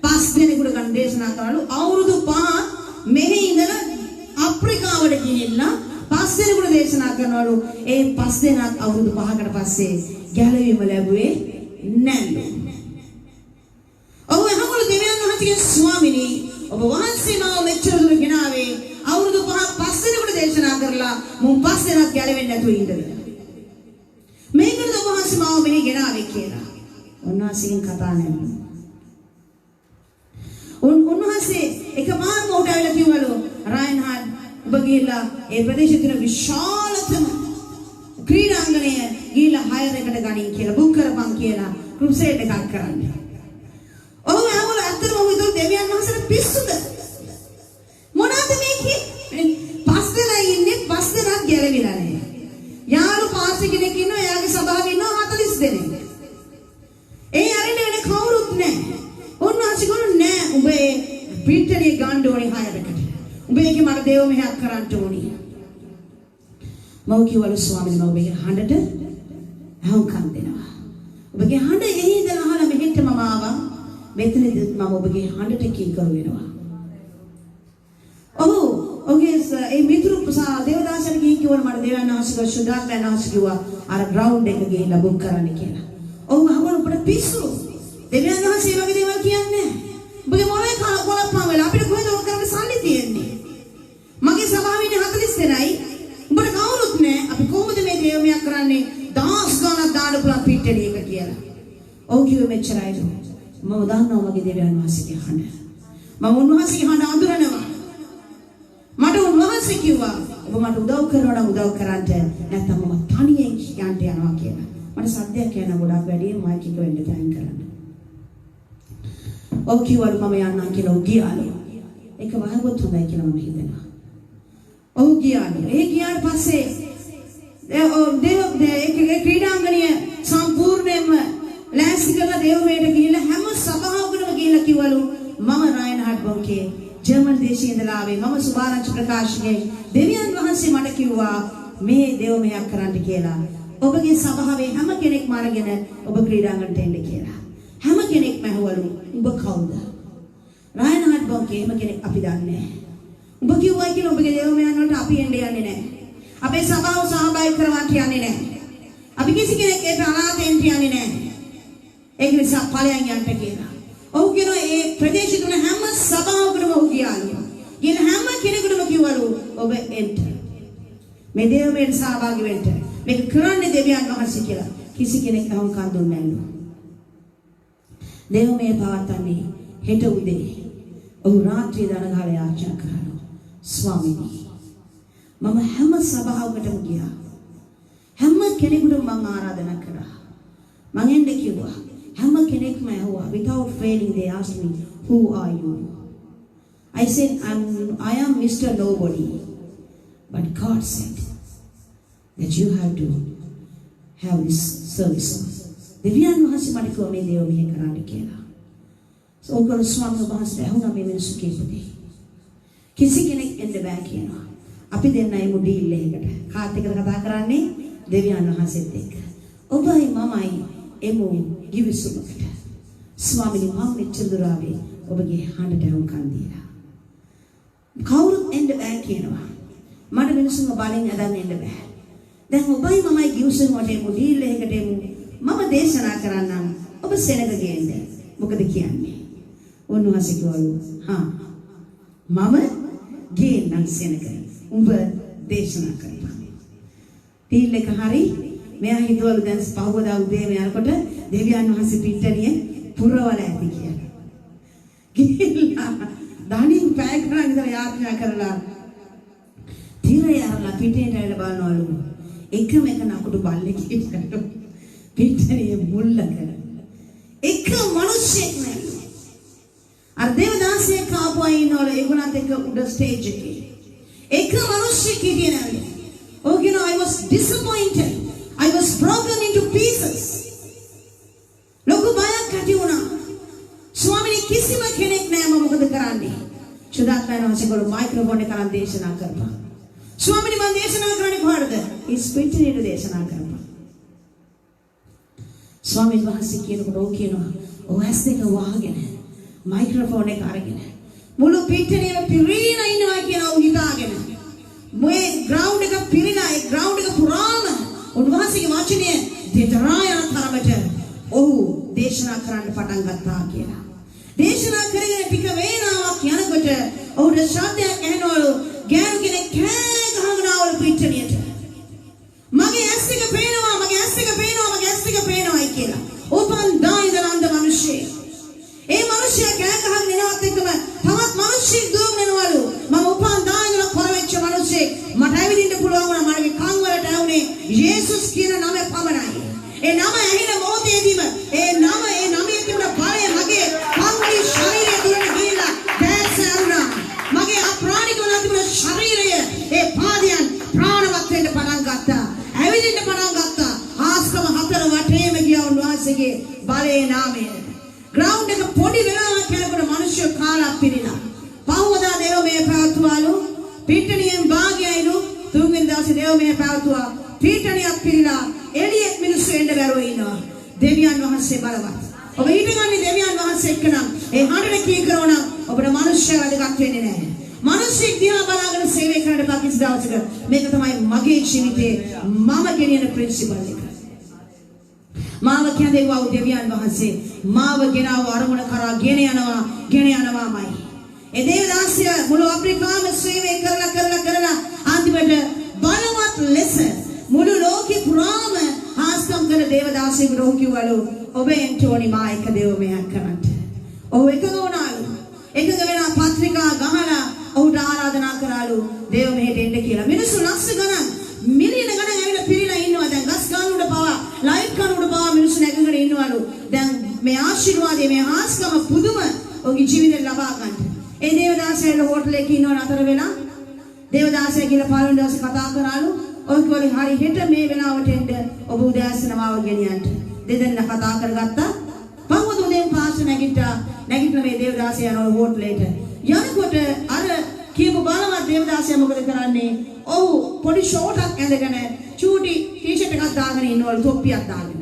5 දෙනෙකුට ගන්න දේශනා කරාලු. අවුරුදු 5ක් මෙහි ඉඳලා අප්‍රිකාවට ගිහිල්ලා 5 දෙනෙකුට දේශනා කරනවලු. ඒ 5 දෙනාත් අවුරුදු 5කට පස්සේ ගැලවීම ලැබුවේ නැල්ලු. ඔහු එහමලු දෙවියන් වහන්සේගේ ස්වාමිනී ඔබ වහන්සේ මාව මෙච්චර දුර ගෙනාවේ අවුරුදු 5ක් 5 දෙනෙකුට දේශනා කරලා මුන් 5 දෙනාත් ගැලවෙන්නේ නැතුව ඉඳලා. මේකද ඔබ වහන්සේ මාව මෙහි ගෙනාවේ කියලා. උන්වහන්සේගෙන් කතා නැහැ. උන්වහන්සේ එකපාරම උඩ ඇවිල්ලා කිව්වලු රයින්හාඩ් ඔබ ගිහිල්ලා ඒ ප්‍රදේශයේ තියෙන විශාලතම ක්‍රීඩාංගණය ගිහිල්ලා හයර් එකට ගනින් කියලා බුක් කරපන් කියලා ක්‍රුසේඩ් එකක් කරන්න. ඔහු ආවල ඇත්තටම ඔහු හිතුව දෙවියන් වහන්සේට පිස්සුද? මොනවද මේ කියන්නේ? 5 දෙනා ඉන්නේ 5 දෙනාත් ගැලවිලා නැහැ. යාළු පාසි කෙනෙක් ඉන්නවා එයාගේ සභාවේ ඉන්නවා 40 දෙනෙක්. ඒ අරින්න වෙන කවුරුත් නැහැ. උන්වහන්සේ ගොනු නෑ උඹේ පිටරේ ගන්න ඕනේ හයරකට. උඹේගේ මට දේව මෙහෙයක් කරන්න ඕනේ. මම කිව්වලු ස්වාමීන් වහන්සේ ඔබේ හඬට අහුම්කම් දෙනවා. ඔබගේ හඬ එහි ඉඳලා අහලා මෙහෙට මම ආවා. මෙතනදී මම ඔබගේ හඬට කීකරු වෙනවා. ඔහුගේ ඒ මිතුරු දේවදාසයන් ගිහින් කිව්වල මට දේවයන් වහන්සේගේ සුදාත්මයන් වහන්සේ කිව්වා අර ග්‍රවුන්ඩ් එක ගිහිල්ලා බුක් කරන්න කියලා. ඔහු අහවල ඔබට පිස්සු. දෙවියන් වහන්සේ වගේ දේවල් කියන්නේ. ඔබගේ මොලේ කොලප්පම් වෙලා අපිට කොහෙද ඔය කරන්නේ සල්ලි තියෙන්නේ. මගේ සභාවේ ඉන්නේ 40 දෙනයි. උඹට කවුරු පිටරේ එක කියලා. ඔව් කිව්වේ මෙච්චරයිද? මම දන්නවා මගේ දෙවියන් වහන්සේගේ හඬ. මම උන්වහන්සේගේ හඬ අඳුරනවා. මට උන්වහන්සේ කිව්වා ඔබ මට උදව් කරනවා නම් උදව් කරන්න නැත්නම් මම තනියෙන් යන්න යනවා කියලා. මට සද්දයක් යන ගොඩක් වැඩි මයික් එක වෙන්න තැන් කරන්න. ඔව් කිව්වලු මම යන්නම් කියලා ගියාලු. ඒක වහගොත් හොඳයි කියලා මම හිතනවා. ඔව් ගියාලු. ඒ ගියාට පස්සේ ඒ ක්‍රීඩාංගණය සම්පූර්ණයෙන්ම ලෑස්ති කරලා දේවමයට ගිහිල්ලා හැම සභාවකටම ගිහිල්ලා කිව්වලු මම රයන්හඩ් බොන්කේ ජර්මන් දේශයේ ඉඳලා ආවේ මම සුභාරංචි ප්‍රකාශකගේ දෙවියන් වහන්සේ මට කිව්වා මේ දේවමයක් කරන්න කියලා. ඔබගේ සභාවේ හැම කෙනෙක්ම අරගෙන ඔබ ක්‍රීඩාංගණයට එන්න කියලා. හැම කෙනෙක්ම ඇහුවලු උඹ කවුද? රයන්හඩ් බොන්කේ එහෙම කෙනෙක් අපි දන්නේ නැහැ. උඹ කිව්වයි කියලා ඔබගේ දේවමයන් වලට අපි එන්න යන්නේ නැහැ. අපේ සභාව සහභාගී කරවන්න යන්නේ නැහැ. අපි කිසි කෙනෙක් ඒට අනාථෙන් යන්නේ නැහැ. ඒක නිසා ඵලයන් යන්න කියලා. ඔහු කියනවා ඒ ප්‍රදේශය තුන හැම සභාවකටම ඔහු ගියාලු. කියන හැම කෙනෙකුටම කිව්වලු ඔබ එන්න. මේ දේවමයට සහභාගී වෙන්න. මේක කරන්නේ දෙවියන් වහන්සේ කියලා. කිසි කෙනෙක් අහුම්කම් දුන්නේ නැලු. දේවමය පවත්න්නේ හෙට උදේ. ඔහු රාත්‍රියේ දනගාලා යාචනා කරනවා. ස්වාමීනි මම හැම සභාවකටම ගියා. හැම කෙනෙකුටම මම ආරාධනා කරා. මම එන්න කිව්වා. හැම කෙනෙක්ම ඇහුවා. Without failing they asked me, who are you? I said, I am Mr. Nobody. But God said that you have to have this service. දෙවියන් වහන්සේ මට කිව්වා මේ දේව මෙහෙ කරන්න කියලා. ඕකල ස්වාමීන් වහන්සේ ඇහුණා මේ මිනිස්සු කියපුදී. කිසි කෙනෙක් එන්න බෑ කියනවා. අපි දෙන්නයි මුඩීල් එකකට. කාත් එක්කද කතා කරන්නේ? දෙවියන් වහන්සේත් එක්ක. ඔබයි මමයි එමු givisumකට. ස්වාමීනි මම මෙච්චර දුර ආවේ ඔබගේ හඬට වුන්කන් දීලා. කවුරුත් එන්න බෑ කියනවා. මට මිනිස්සුන්ව බලෙන් අදන් එන්න බෑ. දැන් ඔබයි මමයි givisumකට එමු ඩීල් එකකට එමු. මම දේශනා කරන්නම්. ඔබ සෙනග ගේන්න. මොකද කියන්නේ? උන්වහන්සේ කිව්වලු මම ගේන්නම් සෙනග. උඹ දේශනා කරපන්. ඩීල් එක හරි. මෙයා හිතුවලු දැන් පහවදා උදේම යනකොට දෙවියන් වහන්සේ පිටරිය පුරවල ඇති කියලා. ගිහිල්ලා දණින් පැය කරන් ඉඳලා යාත්‍රා කරලා තිරය අරලා පිටේට ඇවිල්ලා බලනවලු. එකම එක නකුඩු බල්ලෙක් ඉන්නලු. පිටරිය මුල්ලක. එක මිනිහෙක් නෑ. අර දේවදාසයේ කාපුවා ඉන්නවලු ඒගොල්ලන්ත් එක්ක උඩ ස්ටේජ් එකේ. එක මිනිහෙක් හිටියේ නෑ. Oh, you know, I was disappointed. I was broken into pieces. ලොකු බයක් ඇති වුණා. ස්වාමීනි කිසිම කෙනෙක් නෑ මම මොකද කරන්නේ? සුදාත්මයන් වහන්සේ ගොඩ මයික්‍රොෆෝන් එක කරන් දේශනා කරපන්. ස්වාමීනි මම දේශනා කරන්නේ කොහොමද? ඉස්පිටිනේට දේශනා කරපන්. ස්වාමීන් වහන්සේ කියනකොට ඔව් කියනවා. ඔව් ඇස් දෙක වහගෙන මයික්‍රොෆෝන් එක අරගෙන මුළු පිටිනේම පිරීලා ඉන්නවා කියලා ඔව් හිතාගෙන. මේ ග්‍රවුන්ඩ් එක පිරිලා ඒ ග්‍රවුන්ඩ් එක පුරාම උන්වහන්සේගේ වචනය දෙතරා යන තරමට ඔහු දේශනා කරන්න පටන් ගත්තා කියලා. දේශනා කරගෙන ටික වේලාවක් යනකොට ඔහුට ශබ්දයක් ඇහෙනවලු. ගෑනු කෙනෙක් කෑ ගහගෙන ආවලු පිට්ටනියට. මගේ ඇස් දෙක පේනවා මගේ ඇස් දෙක පේනවා මගේ ඇස් දෙක පේනවායි කියලා. උපන් දා ඉඳලා අන්ධ මිනිහෙක්. ඒ මිනිහයා කෑ ගහගෙන එනවත් එක්කම තවත් මිනිහෙක් දුවගෙන එනවලු. මම උපන් දා ඉඳලා කරවෙච්ච මිනිහෙක්. මට ඇවිදින්න පුළුවන් වුණා. මගේ කන් වලට ඇහුනේ යේසුස් කියන නම පමණයි. ඒ නම ඇහින මොහොතේදීම ඒ නමේ තිබුණ බලය මගේ කන්වල ශරීරය තුලට ගිහිල්ලා දැසරුණා. මගේ අප්‍රාණික වල තිබුණ ශරීරය ඒ පාදයන් ප්‍රාණවත් වෙන්න පටන් ගත්තා. ඇවිදින්න පටන් ගත්තා. ආස්කම හතර වටේම ගියා උන්වහන්සේගේ බලයේ නාමය. ග්‍රවුන්ඩ් එක පොඩි වෙලාවක් යනකොට මිනිස්සු කාලා පිරිලා. පහවදා දේවමය පැවතුවාලු. පිටණියෙන් භාගයයිලු. තුන්වෙනි දවසේ දේවමය පැවතුවා. පිටණියක් පිරිලා එළියෙත් මිනිස්සු එන්න බැරුව ඉන්නවා. දෙවියන් වහන්සේ බලවත්. ඔබ හිතගන්නේ දෙවියන් වහන්සේ එක්ක නම් ඒ හඬට කී කරනවා නම් ඔබට මිනිස්සු වැඩගත් වෙන්නේ නැහැ. මිනිස්සෙක් දිහා බලාගෙන සේවය කරන්න පාකිස් දවසක මේක තමයි මගේ ජීවිතේ මම ගෙනියන ප්‍රින්සිපල් එක. මාව කැඳෙව්වා දෙවියන් වහන්සේ මාව ගෙනාව අරමුණ කරා ගෙන යනවාමයි. ඒ දේවදාසය මුළු අප්‍රිකාවම සේවය කරලා අන්තිමට බලවත් ලෙස මුළු ලෝකෙ පුරාම ආස්කම් කළ දේවදාසයෙකුට ඔහු කිව්වලු ඔබ එන්ට ඕනි මා එක දේවමයක් කරන්න. ඔහු එකඟ වුණාලු. එකඟ වෙලා පත්‍රිකා ගහලා ඔහුට ආරාධනා කරාලු දේව මෙහෙට එන්න කියලා. මිනිස්සු ලක්ෂ ගණන් මිලියන ගණන් ඇවිල්ලා පිරීලා ඉන්නවා. දැන් ගස් ගන්න උඩ පවා ලයිට් කන උඩ පවා මිනිස්සු නැගගෙන ඉන්නවලු. දැන් මේ ආශිර්වාදයේ මේ හාස්කම පුදුම ඔහුගේ ජීවිතේ ලබා ගන්න. ඒ දේවදාසයලා හෝටල් එකේ ඉන්නව නතර වෙලා දේවදාසයා කියලා පළවෙනි දවසේ කතා කරාලු. ඔය කිව්වලු හරි හෙට මේ වෙලාවට එන්න ඔබ උදෑසන මාව ගෙනියන්න. දෙදෙනා කතා කරගත්තා. පහවද උදේන් පාස් නැගිටලා මේ දේවදාසයා යනවා හෝටලෙට. යනකොට අර කියපු බලවත් දේවදාසයා මොකද කරන්නේ? ඔව් පොඩි ෂෝට් එකක් ඇඳගෙන චූටි ටී-ෂර්ට් එකක් දාගෙන ඉන්නවලු තොප්පියක් දාගෙන.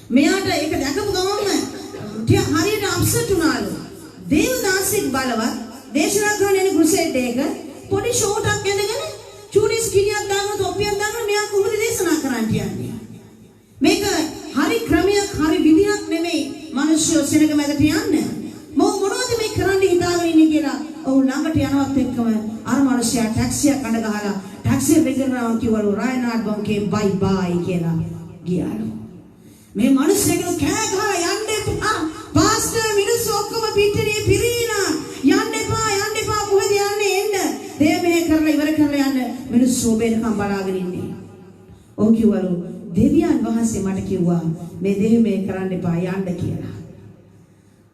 මෙයාට ඒක දැකපු ගමන්ම හරියට අප්සෙට් වුණාලු. දේවදාසෙක් බලවත් දේශනා කරන යන ක්‍රුසේඩ් එක පොඩි ෂෝට් එකක් ඇඳගෙන චූටි ස්කිනියක් දාගෙන තොප්පියක් දාගෙන මෙයා කොහොමද දේශනා කරන්න යන්නේ? මේක හරි ක්‍රමයක් හරි විදියක් නෙමෙයි මිනිස්සු සෙනග මැදට යන්නේ. මොනවද මේ කරන්න හිතාගෙන ඉන්නේ කියලා ඔව් ළඟට යනවත් එක්කම අර මිනිස්සයා ටැක්සියක් අඬ ගහලා ටැක්සිය වෙගනවා කිව්වලු රයිනාඩ් බංකේ බයි බයි කියලා ගියාලු. මේ මිනිස්සෙකුට කෑ ගහලා යන්න එපා. පාස්ටර් මිනිස්සු ඔක්කොම පිටිනේ පිරීලා යන්න එපා කොහෙද යන්නේ එන්න. දේව මෙහෙ කරලා ඉවර කරලා යන්න මිනිස්සු ඔබේනකම් බලාගෙන ඉන්නේ. ඔව් කිව්වලු දෙවියන් වහන්සේ මට කිව්වා මේ දේව මෙහෙ කරන්න එපා යන්න කියලා.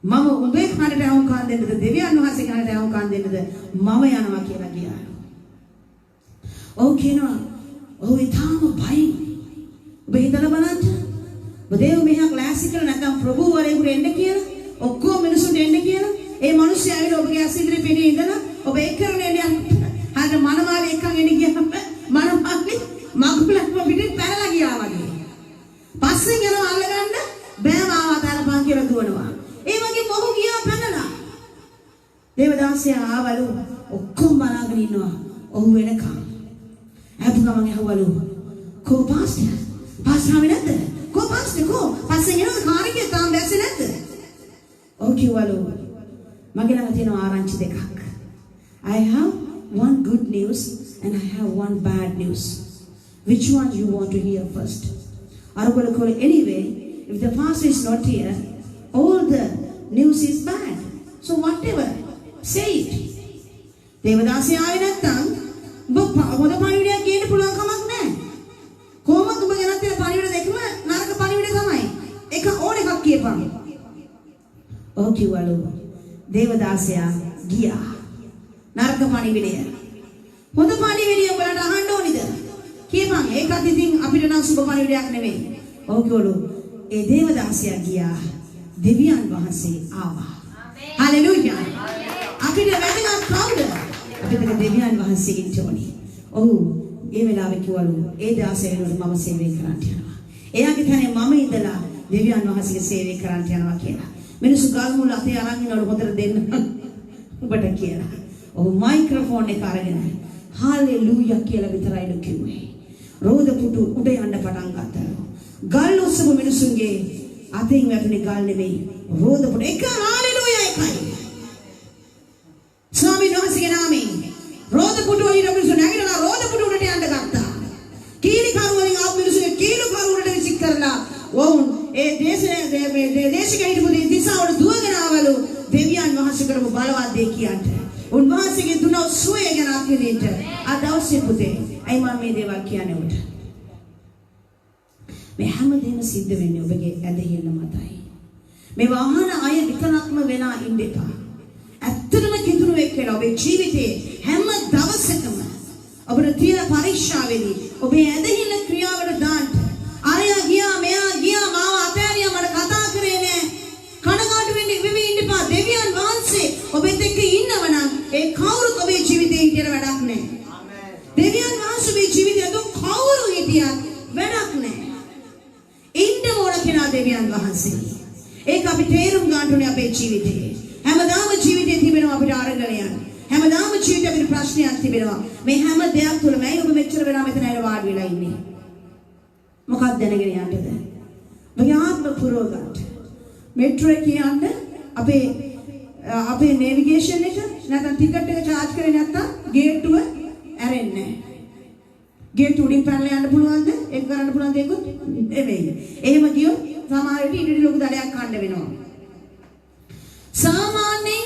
මම උඹේ කනට අවුම්කම් දෙන්නද දෙවියන් වහන්සේ කනට අවුම්කම් දෙන්නද මම යනවා කියලා ගියාලු. ඔව් කියනවා ඔව් ඊටාම බයි. ඔබ හිතලා බලන්න. ඔබ දේව මෙහෙ ක්ලාස් එකල නැත්නම් ප්‍රභූවරයෙකුට එන්න කියලා ඔක්කොම මිනිස්සුන්ට එන්න කියලා ඒ මිනිස්සයා ඇවිල්ලා ඔබගේ ඇස් ඉදිරියේ පෙනී ඉඳලා ඔබ ඒක කරන එන්නේ හරියට මනමාලේ එක්කන් එන්න ගියාම මනමාලේ මගුලක්ම පිටින් පැනලා ගියා වගේ. පස්සෙන් යනවා අල්ලගන්න බෑම ආවා තරපන් කියලා දුවනවා. ඒ වගේ මොහු ගියා පැනලා. දේවදාසයා ආවලු ඔක්කොම බලාගෙන ඉන්නවා. ඔහු වෙනකම්. අපු ගමන් ඇහුවලු කෝ පාස්ටර් පාස්ටර් නැද්ද? කෝ පාස්ටර් කෝ පස්සෙන් යනවා කාර් එකේ තාම දැස්සේ නැද්ද? ඔහු කිව්වලු මගේ ළඟ තියෙන ආරංචි දෙකක්. I have one good news and I have one bad news. Which one you want to hear first? Arugolakol anyway, if the pastor is not here, all the news is bad. So whatever, say it. Devadasi ආවේ නැත්තම් ඔබ හොඳ පණිවිඩයක් ගේන්න පුළුවන් කමක් නැහැ. කොහොමද ඔබ ගෙනත් තියෙන පණිවිඩ දෙකම නරක පණිවිඩ තමයි. එක ඕන එකක් කියපන්. ඔව් කිව්වලු. දේවදාසයා ගියා. නරක පණිවිඩය. හොඳ පණිවිඩය ඔයාලට අහන්න ඕනිද? කියපන්. ඒකත් ඉතින් අපිට නම් සුබ පණිවිඩයක් නෙමෙයි. ඔව් කිව්වලු. ඒ දේවදාසයා ගියා. දෙවියන් වහන්සේ ආවා. හලෙලූයා. අපිට වැදගත් කවුද? අපිට දෙවියන් වහන්සේ ඉන්න ඕනේ. ඔව් ඒ වෙලාවේ කිව්වලු ඒ දාසය වෙනුවට මම සේවය කරන්න යනවා. එයාගේ තැනේ මම ඉඳලා දෙවියන් වහන්සේගේ සේවය කරන්න යනවා කියලා. මිනිස්සු ගල් මුල අතේ අරන් ඉන්නවලු හොඳට දෙන්න ඔබට කියලා. ඔව් මයික්‍රොෆෝන් එක අරගෙන හලෙලූයා කියලා විතරයිලු කිව්වේ. රෝද පුටු උඩ යන්න පටන් ගත්තා. ගල් ඔස්සපු මිනිසුන්ගේ අතින් වැටුනේ ගල් නෙමෙයි රෝද පුටු. එක හලෙලූයා එකයි. ස්වාමීන් වහන්සේගේ නාමයෙන් රෝද පුටු වලින් මිනිස්සු නැගිටලා රෝද පුටු උඩට යන්න ගත්තා. කීලි කරුවලින් ආපු මිනිස්සු කීලි කරුවලට විසික් කරලා වොන් ඒ දේශික හිටපු දිසාවට දුවගෙන ආවලු දෙවියන් වහන්සේ කරපු බලවත් දේ කියන්න. උන්වහන්සේගේ දුන සුවය ගැන අත්විඳින්න. අද දවසේ පුතේ අයි මම මේ දේවල් කියන්නේ උට. මේ හැමදේම සිද්ධ වෙන්නේ ඔබගේ ඇදහිල්ල මතයි. මේ වාහන අය විතරක්ම වෙලා ඉන්න එපා. ඇත්තටම කිතුණු එක්කලා ඔබේ ජීවිතේ හැම දවසකම ඔබට තියෙන පරීක්ෂාවේදී ඔබේ ඇදහිල්ල ක්‍රියාවට දාන්න. අරයා ගියා මෙයා ගියා මාව අතෑරියා මට කතා කරේ නෑ. කනගාටු වෙන්නේ වෙවි ඉන්න එපා. දෙවියන් වහන්සේ ඔබෙත් එක්ක ඉන්නවනම් ඒ කවුරුත් ඔබේ ජීවිතේ හිටියට වැඩක් නෑ. ආමේන්. දෙවියන් වහන්සේ ඔබේ ජීවිතේ කවුරු හිටියත් වැඩක් නෑ. ඉන්න ඕන කෙනා දෙවියන් වහන්සේ. ඒක අපි තේරුම් ගන්න ඕනේ අපේ ජීවිතේ. හැමදාම ජීවිතේ තිබෙනවා අපිට අරගෙන යන්න. හැමදාම ජීවිතේ අපිට ප්‍රශ්නයක් තිබෙනවා. මේ හැම දෙයක් තුළමයි ඔබ මෙච්චර වෙලා මෙතන ඇවිල්ලා වාඩි වෙලා ඉන්නේ. මොකක්ද දැනගෙන යන්නද? ඔබගේ ආත්ම පුරව ගන්න. මෙට්‍රෝ එකේ යන්න අපේ නේවිගේෂන් එක නැත්නම් ටිකට් එක charge කරේ නැත්නම් ගේට්ටුව ඇරෙන්නේ නැහැ. ගේට් උඩින් පැනලා යන්න පුළුවන්ද? ඒක කරන්න පුළුවන් දෙයක්වත් නෙවෙයි. එහෙම ගියොත් සමහර විට ඊට ලොකු දඩයක් කන්න වෙනවා. සාමාන්‍යයෙන්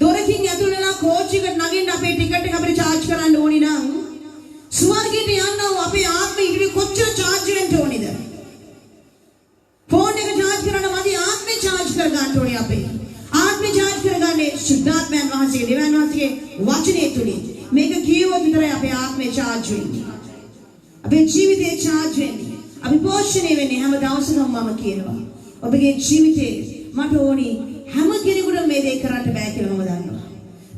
දොරකින් ඇතුල් වෙලා කෝච් එකට නගින්න අපේ ටිකට් එක අපිට charge කරන්න ඕනි නම් සුවර්ගයට යන්න අපේ ආත්මය ඊට කොච්චර charge වෙන්න ඕනිද? ෆෝන් එක charge කරන්න මදි ආත්මය charge කර ගන්න ඕනි අපේ. ආත්මය charge කරගන්නේ සුද්ධාත්මයන් වහන්සේ දෙවියන් වහන්සේගේ වචනේ තුලින්. මේක කියවුවොත් විතරයි අපේ ආත්මය charge වෙන්නේ. අපේ ජීවිතේ charge වෙන්නේ. අපි පෝෂණය වෙන්නේ හැම දවසකම මම කියනවා. ඔබගේ ජීවිතේ මට ඕනි හැම කෙනෙකුටම මේ දේ කරන්න බෑ කියලා මම දන්නවා.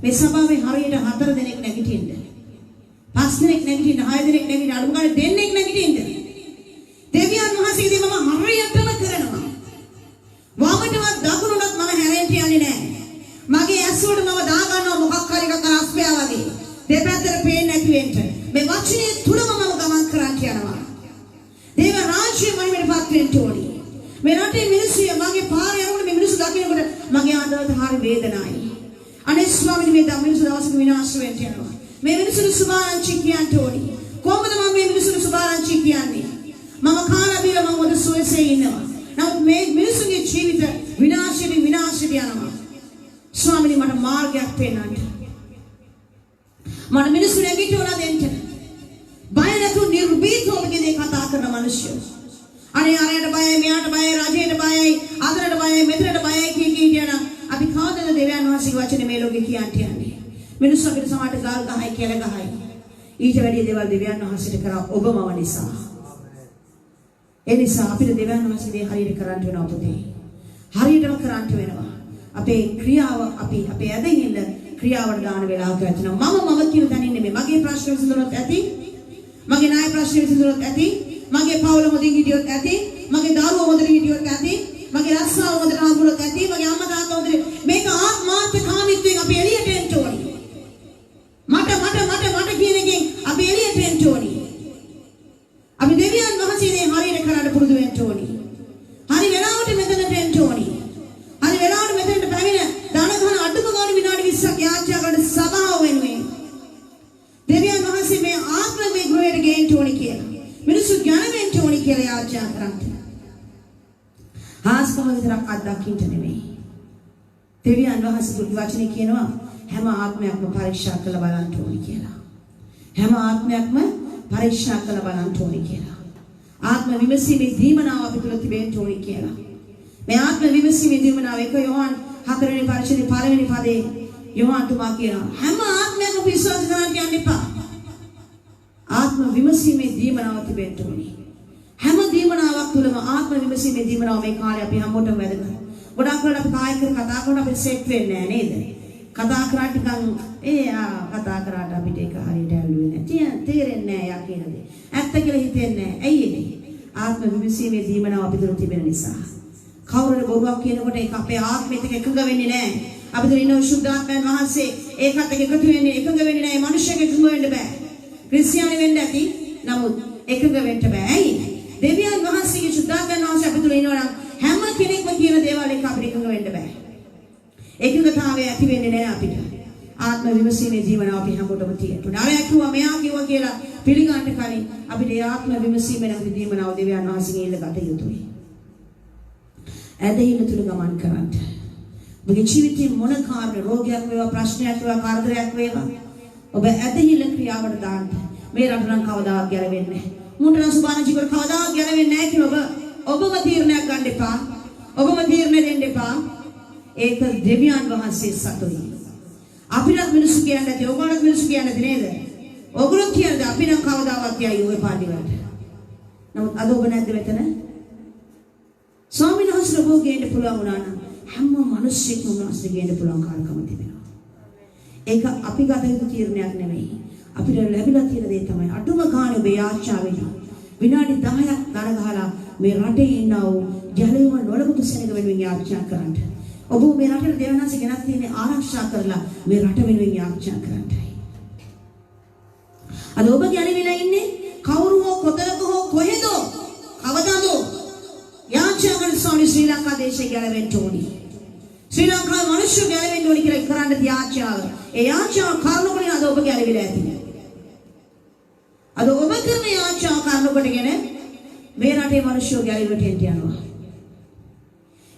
මේ සභාවේ හරියට 4 දෙනෙක් නැගිටින්න. 5 දෙනෙක් නැගිටින්න, 6 දෙනෙක් නැගිටින්න, අඩුම ගානේ දෙන්නෙක් නැගිටින්න. දෙවියන් වහන්සේගේ මම හරියටම කරනවා. වමටවත් දකුණටවත් මම හැරෙන්න යන්නේ නෑ. මගේ ඇස් වලට මම දා ගන්නවා මොකක් හරි එකක් අස්පයා වගේ. දෙපැත්තට පේන්නේ නැති වෙන්න. මේ වචනේ තුලම මම ගමන් කරන්න යනවා. දේව රාජ්‍ය මහිමයටපත් වෙන්න ඕනි. මේ රටේ මිනිස්සු මගේ පාරේ යනකොට මේ මිනිස්සු දකින්නකොට මගේ ආදරයට හරි වේදනায়. අනේ ස්වාමීනි මේ මිනිස්සු දවසක විනාශ වෙන්න යනවා. මේ මිනිස්සු සුභාරංචි කියන්න ඕනි. කොහොමද මම මේ මිනිස්සු සුභාරංචි කියන්නේ? මම කාලා බීලා මම මොකද සුවසේ ඉන්නවා. නමුත් මේ මිනිස්සුගේ ජීවිත විනාශයට යනවා. ස්වාමීනි මට මාර්ගයක් පෙන්නන්න. මට මිනිස්සු නැගිටවලා දෙන්න. බය නැතුව නිර්භීතව ඔබගේ කතා කරන මිනිස්සු. අනේ අරයට බයයි, මෙයාට බයයි, රජයට බයයි, අතරට බයයි, මෙතනට බයයි කියන අපි කවදද දෙවියන් වහන්සේගේ වචනේ මේ ලෝකේ කියන්නේ. මිනිස්සු අපිට සමහරට ගල් ගහයි කියලා ගහයි. ඊට වැඩිය දේවල් දෙවියන් වහන්සේට කරා ඔබමව නිසා. ඒ නිසා අපිට දෙවියන් වහන්සේ හරියට කරන්න වෙනවා පුතේ. හරියටම කරන්න වෙනවා. අපේ ක්‍රියාව අපේ ඇදහිල්ල ක්‍රියාවට දාන වෙලාවක ඇතිනවා. මම කියන තැනින් නෙමෙයි. මගේ ප්‍රශ්න විසඳුනොත් ඇති. මගේ ණය ප්‍රශ්න විසඳුනොත් ඇති. මගේ පවුල හොඳින් හිටියොත් ඇති. මගේ දරුවෝ හොඳට හිටියොත් ඇති. මගේ රස්සාව හොඳට හම්බුනොත් ඇති. මගේ අම්මා තාත්තා හොඳට මේක ආත්මාර්ථකාමීත්වයෙන් අපි එළියට එන්න ඕනි. මට කියන එකෙන් අපි එළියට එන්න ඕනි. අපි දෙවියන් වහන්සේගේ හරියට කරන්න පුරුදු වෙන්න ඕනි. හරි වෙලාවට මෙතනට එන්න ඕනි. හරි වෙලාවට මෙතනට පැමිණ දාන ගන්න අඩුම ගානේ විනාඩි 20ක් යාචනා කරන සභාව වෙනුවෙන් දෙවියන් වහන්සේ මේ ආත්ම මේ ගෘහයට ගේන්න ඕනි කියලා. මිනිස්සු ගැනවෙන්න ඕනි කියලා යාචනා කරන්නේ. හාස්කම විතරක් අත්දකින්න නෙමෙයි. දෙවියන් වහන්සේ වචනේ කියනවා හැම ආත්මයක්ම පරීක්ෂා කරලා බලන්න ඕනි කියලා. හැම ආත්මයක්ම පරීක්ෂා කරලා බලන්න ඕනි කියලා. ආත්ම විමසීමේ දීමනාව අපි තුල තිබෙන්න ඕනි කියලා. මේ ආත්ම විමසීමේ දීමනාව 1 යෝහන් 4 වෙනි පරිච්ඡේදයේ 5 වෙනි පදේ යෝහන් තුමා කියනවා හැම ආත්මයක්ම විශ්වාස කරන්න යන්න එපා. ආත්ම විමසීමේ දීමනාව තිබෙන්න ඕනි. හැම දීමනාවක් තුලම ආත්ම විමසීමේ දීමනාව මේ කාලේ අපි හැමෝටම වැදගත්. ගොඩාක් වෙලාවට අපි කායික කතා කරනකොට අපි සෙට් වෙන්නේ නැහැ නේද? කතා කරාට නිකන් කතා කරාට අපිට ඒක හරියට ඇල්ලුවේ නැහැ. තේරෙන්නේ නැහැ යා කියන දේ. ඇත්ත කියලා හිතෙන්නේ නැහැ. ඇයි ඒ? ආත්ම විමසීමේ දීමනාව අපි තුල තිබෙන නිසා. කවුරුද බොරුවක් කියනකොට ඒක අපේ ආත්මෙත් එක්ක එකඟ වෙන්නේ නැහැ. අපි තුල ඉන්න සුද්ධාත්මයන් වහන්සේ ඒකත් එක්ක එකතු වෙන්නේ එකඟ වෙන්නේ නැහැ. මිනිස්සුෙක් එකඟ වෙන්න බෑ. ක්‍රිස්තියානි වෙන්න ඇති. නමුත් එකඟ වෙන්න බෑ. ඇයි? දෙවියන් වහන්සේගේ සුද්ධාත්මයන් වහන්සේ අපි තුල ඉන්නවා නම් හැම කෙනෙක්ම කියන දේවල් එක අපිට එකඟ වෙන්න බෑ. එකඟතාවය ඇති වෙන්නේ නැහැ අපිට. ආත්ම විමසීමේ ජීවනාව අපි හැමෝටම තියෙනවා. අරයා කිව්වා මෙයා කිව්වා කියලා පිළිගන්න කලින් අපිට ඒ ආත්ම විමසීමේ නැති ජීවනාව දෙවියන් වහන්සේගෙන් ඉල්ලගත යුතුයි. ඇදහිල්ල තුල ගමන් කරන්න. ඔබගේ ජීවිතේ මොන කාර්ය රෝගයක් වේවා ප්‍රශ්නයක් වේවා කාර්යයක් වේවා ඔබ ඇදහිල්ල ක්‍රියාවට දාන්න. මේ රට නම් කවදාවත් ගැලවෙන්නේ නැහැ. මුන්ට නම් සුභානජිකර කවදාවත් ගැලවෙන්නේ නැහැ කියලා ඔබම තීරණයක් ගන්න එපා. ඔබම තීරණය දෙන්න එපා. ඒක දෙවියන් වහන්සේ සතුයි. අපිට මිනිස්සු කියන්නේ නැති ඔයගොල්ලෝ මිනිස්සු කියන්නේ නැති නේද? ඔයගොල්ලෝ කියන්නේ අපි නම් කවදාවත් කියයි ඔය පාඩි වලට. නමුත් අද ඔබ නැද්ද මෙතන? ස්වාමීන් වහන්සේ ඔබ ගේන්න පුළුවන් වුණා නම් හැම මිනිස්සෙක්ම උන්වහන්සේ ගේන්න පුළුවන් කාර්යකම තිබෙනවා. ඒක අපි ගත යුතු තීරණයක් නෙමෙයි. අපිට ලැබිලා තියෙන දේ තමයි අඩුම ගානේ ඔබ යාචාවෙන් විනාඩි 10ක් දර ගහලා මේ රටේ ඉන්නව ජලයම නොලබුතු සෙනග වෙනුවෙන් යාචනා කරන්න. ඔබ මේ රටේ දෙවනාසි ගෙනත් තියෙන ආරක්ෂා කරලා මේ රට වෙනුවෙන් යාචනා කරන්නයි. අද ඔබ ගැලවිලා ඉන්නේ කවුරු හෝ කොතනක හෝ කොහෙද කවදාද යාචනා කරන ශ්‍රී ලංකා දේශේ ගැලවෙන්න ඕනි. ශ්‍රී ලංකාවේ මිනිස්සු ගැලවෙන්න ඕනි කියලා කරන්න යාචනාව. ඒ යාචනා කරුණු වලින් අද ඔබ ගැලවිලා ඇති. අද ඔබ කරන යාචා කරන කොටගෙන මේ රටේ මිනිස්සු ගැලවිට එන්න යනවා.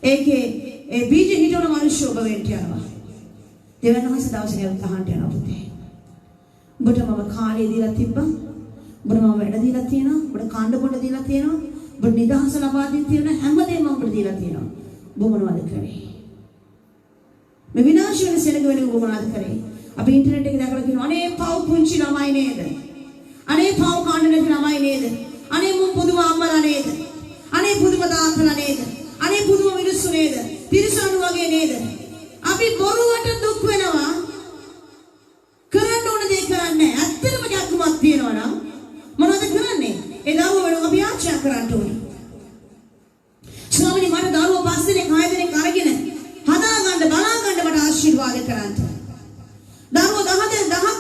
ඒකේ ඒ බීජ හිටවන මිනිස්සු ඔබ වෙන්න යනවා. දෙවන මාස දවසේ අහන්න යනවා පුතේ. ඔබට මම කාලේ දීලා තිබ්බා. ඔබට මම වැඩ දීලා තියෙනවා. ඔබට කාණ්ඩ පොඩ දීලා තියෙනවා. ඔබට නිදහස ලබා දී තියෙන හැමදේම ඔබට දීලා තියෙනවා. ඔබ මොනවද කරේ? මේ විනාශ වෙන සෙනග වෙන ඔබ මොනවද කරේ? අපි ඉන්ටර්නෙට් එකේ දැකලා කියනවා අනේ පව් පුංචි ළමයි නේද? අනේ පව් කාණ්ඩ නැති ළමයි නේද? අනේ මුන් පුදුම අම්මලා නේද? අනේ පුදුම තාත්තලා නේද? අනේ පුදුම මිනිස්සු නේද? තිරිසන් වගේ නේද? අපි බොරුවට දුක් වෙනවා. කරන්න ඕන දේ කරන්නේ නැහැ. ඇත්තටම ගැක්කුමක් තියෙනවා නම් මොනවද කරන්නේ? ඒ දරුවෝ වෙනුවෙන් අපි ආචාර කරන්න ඕනේ. ස්වාමීනි මට දරුවෝ 5 දිනක් 6 දිනක් අරගෙන හදාගන්න බලාගන්න මට ආශිර්වාද කරන්න. දරුවෝ 10ක්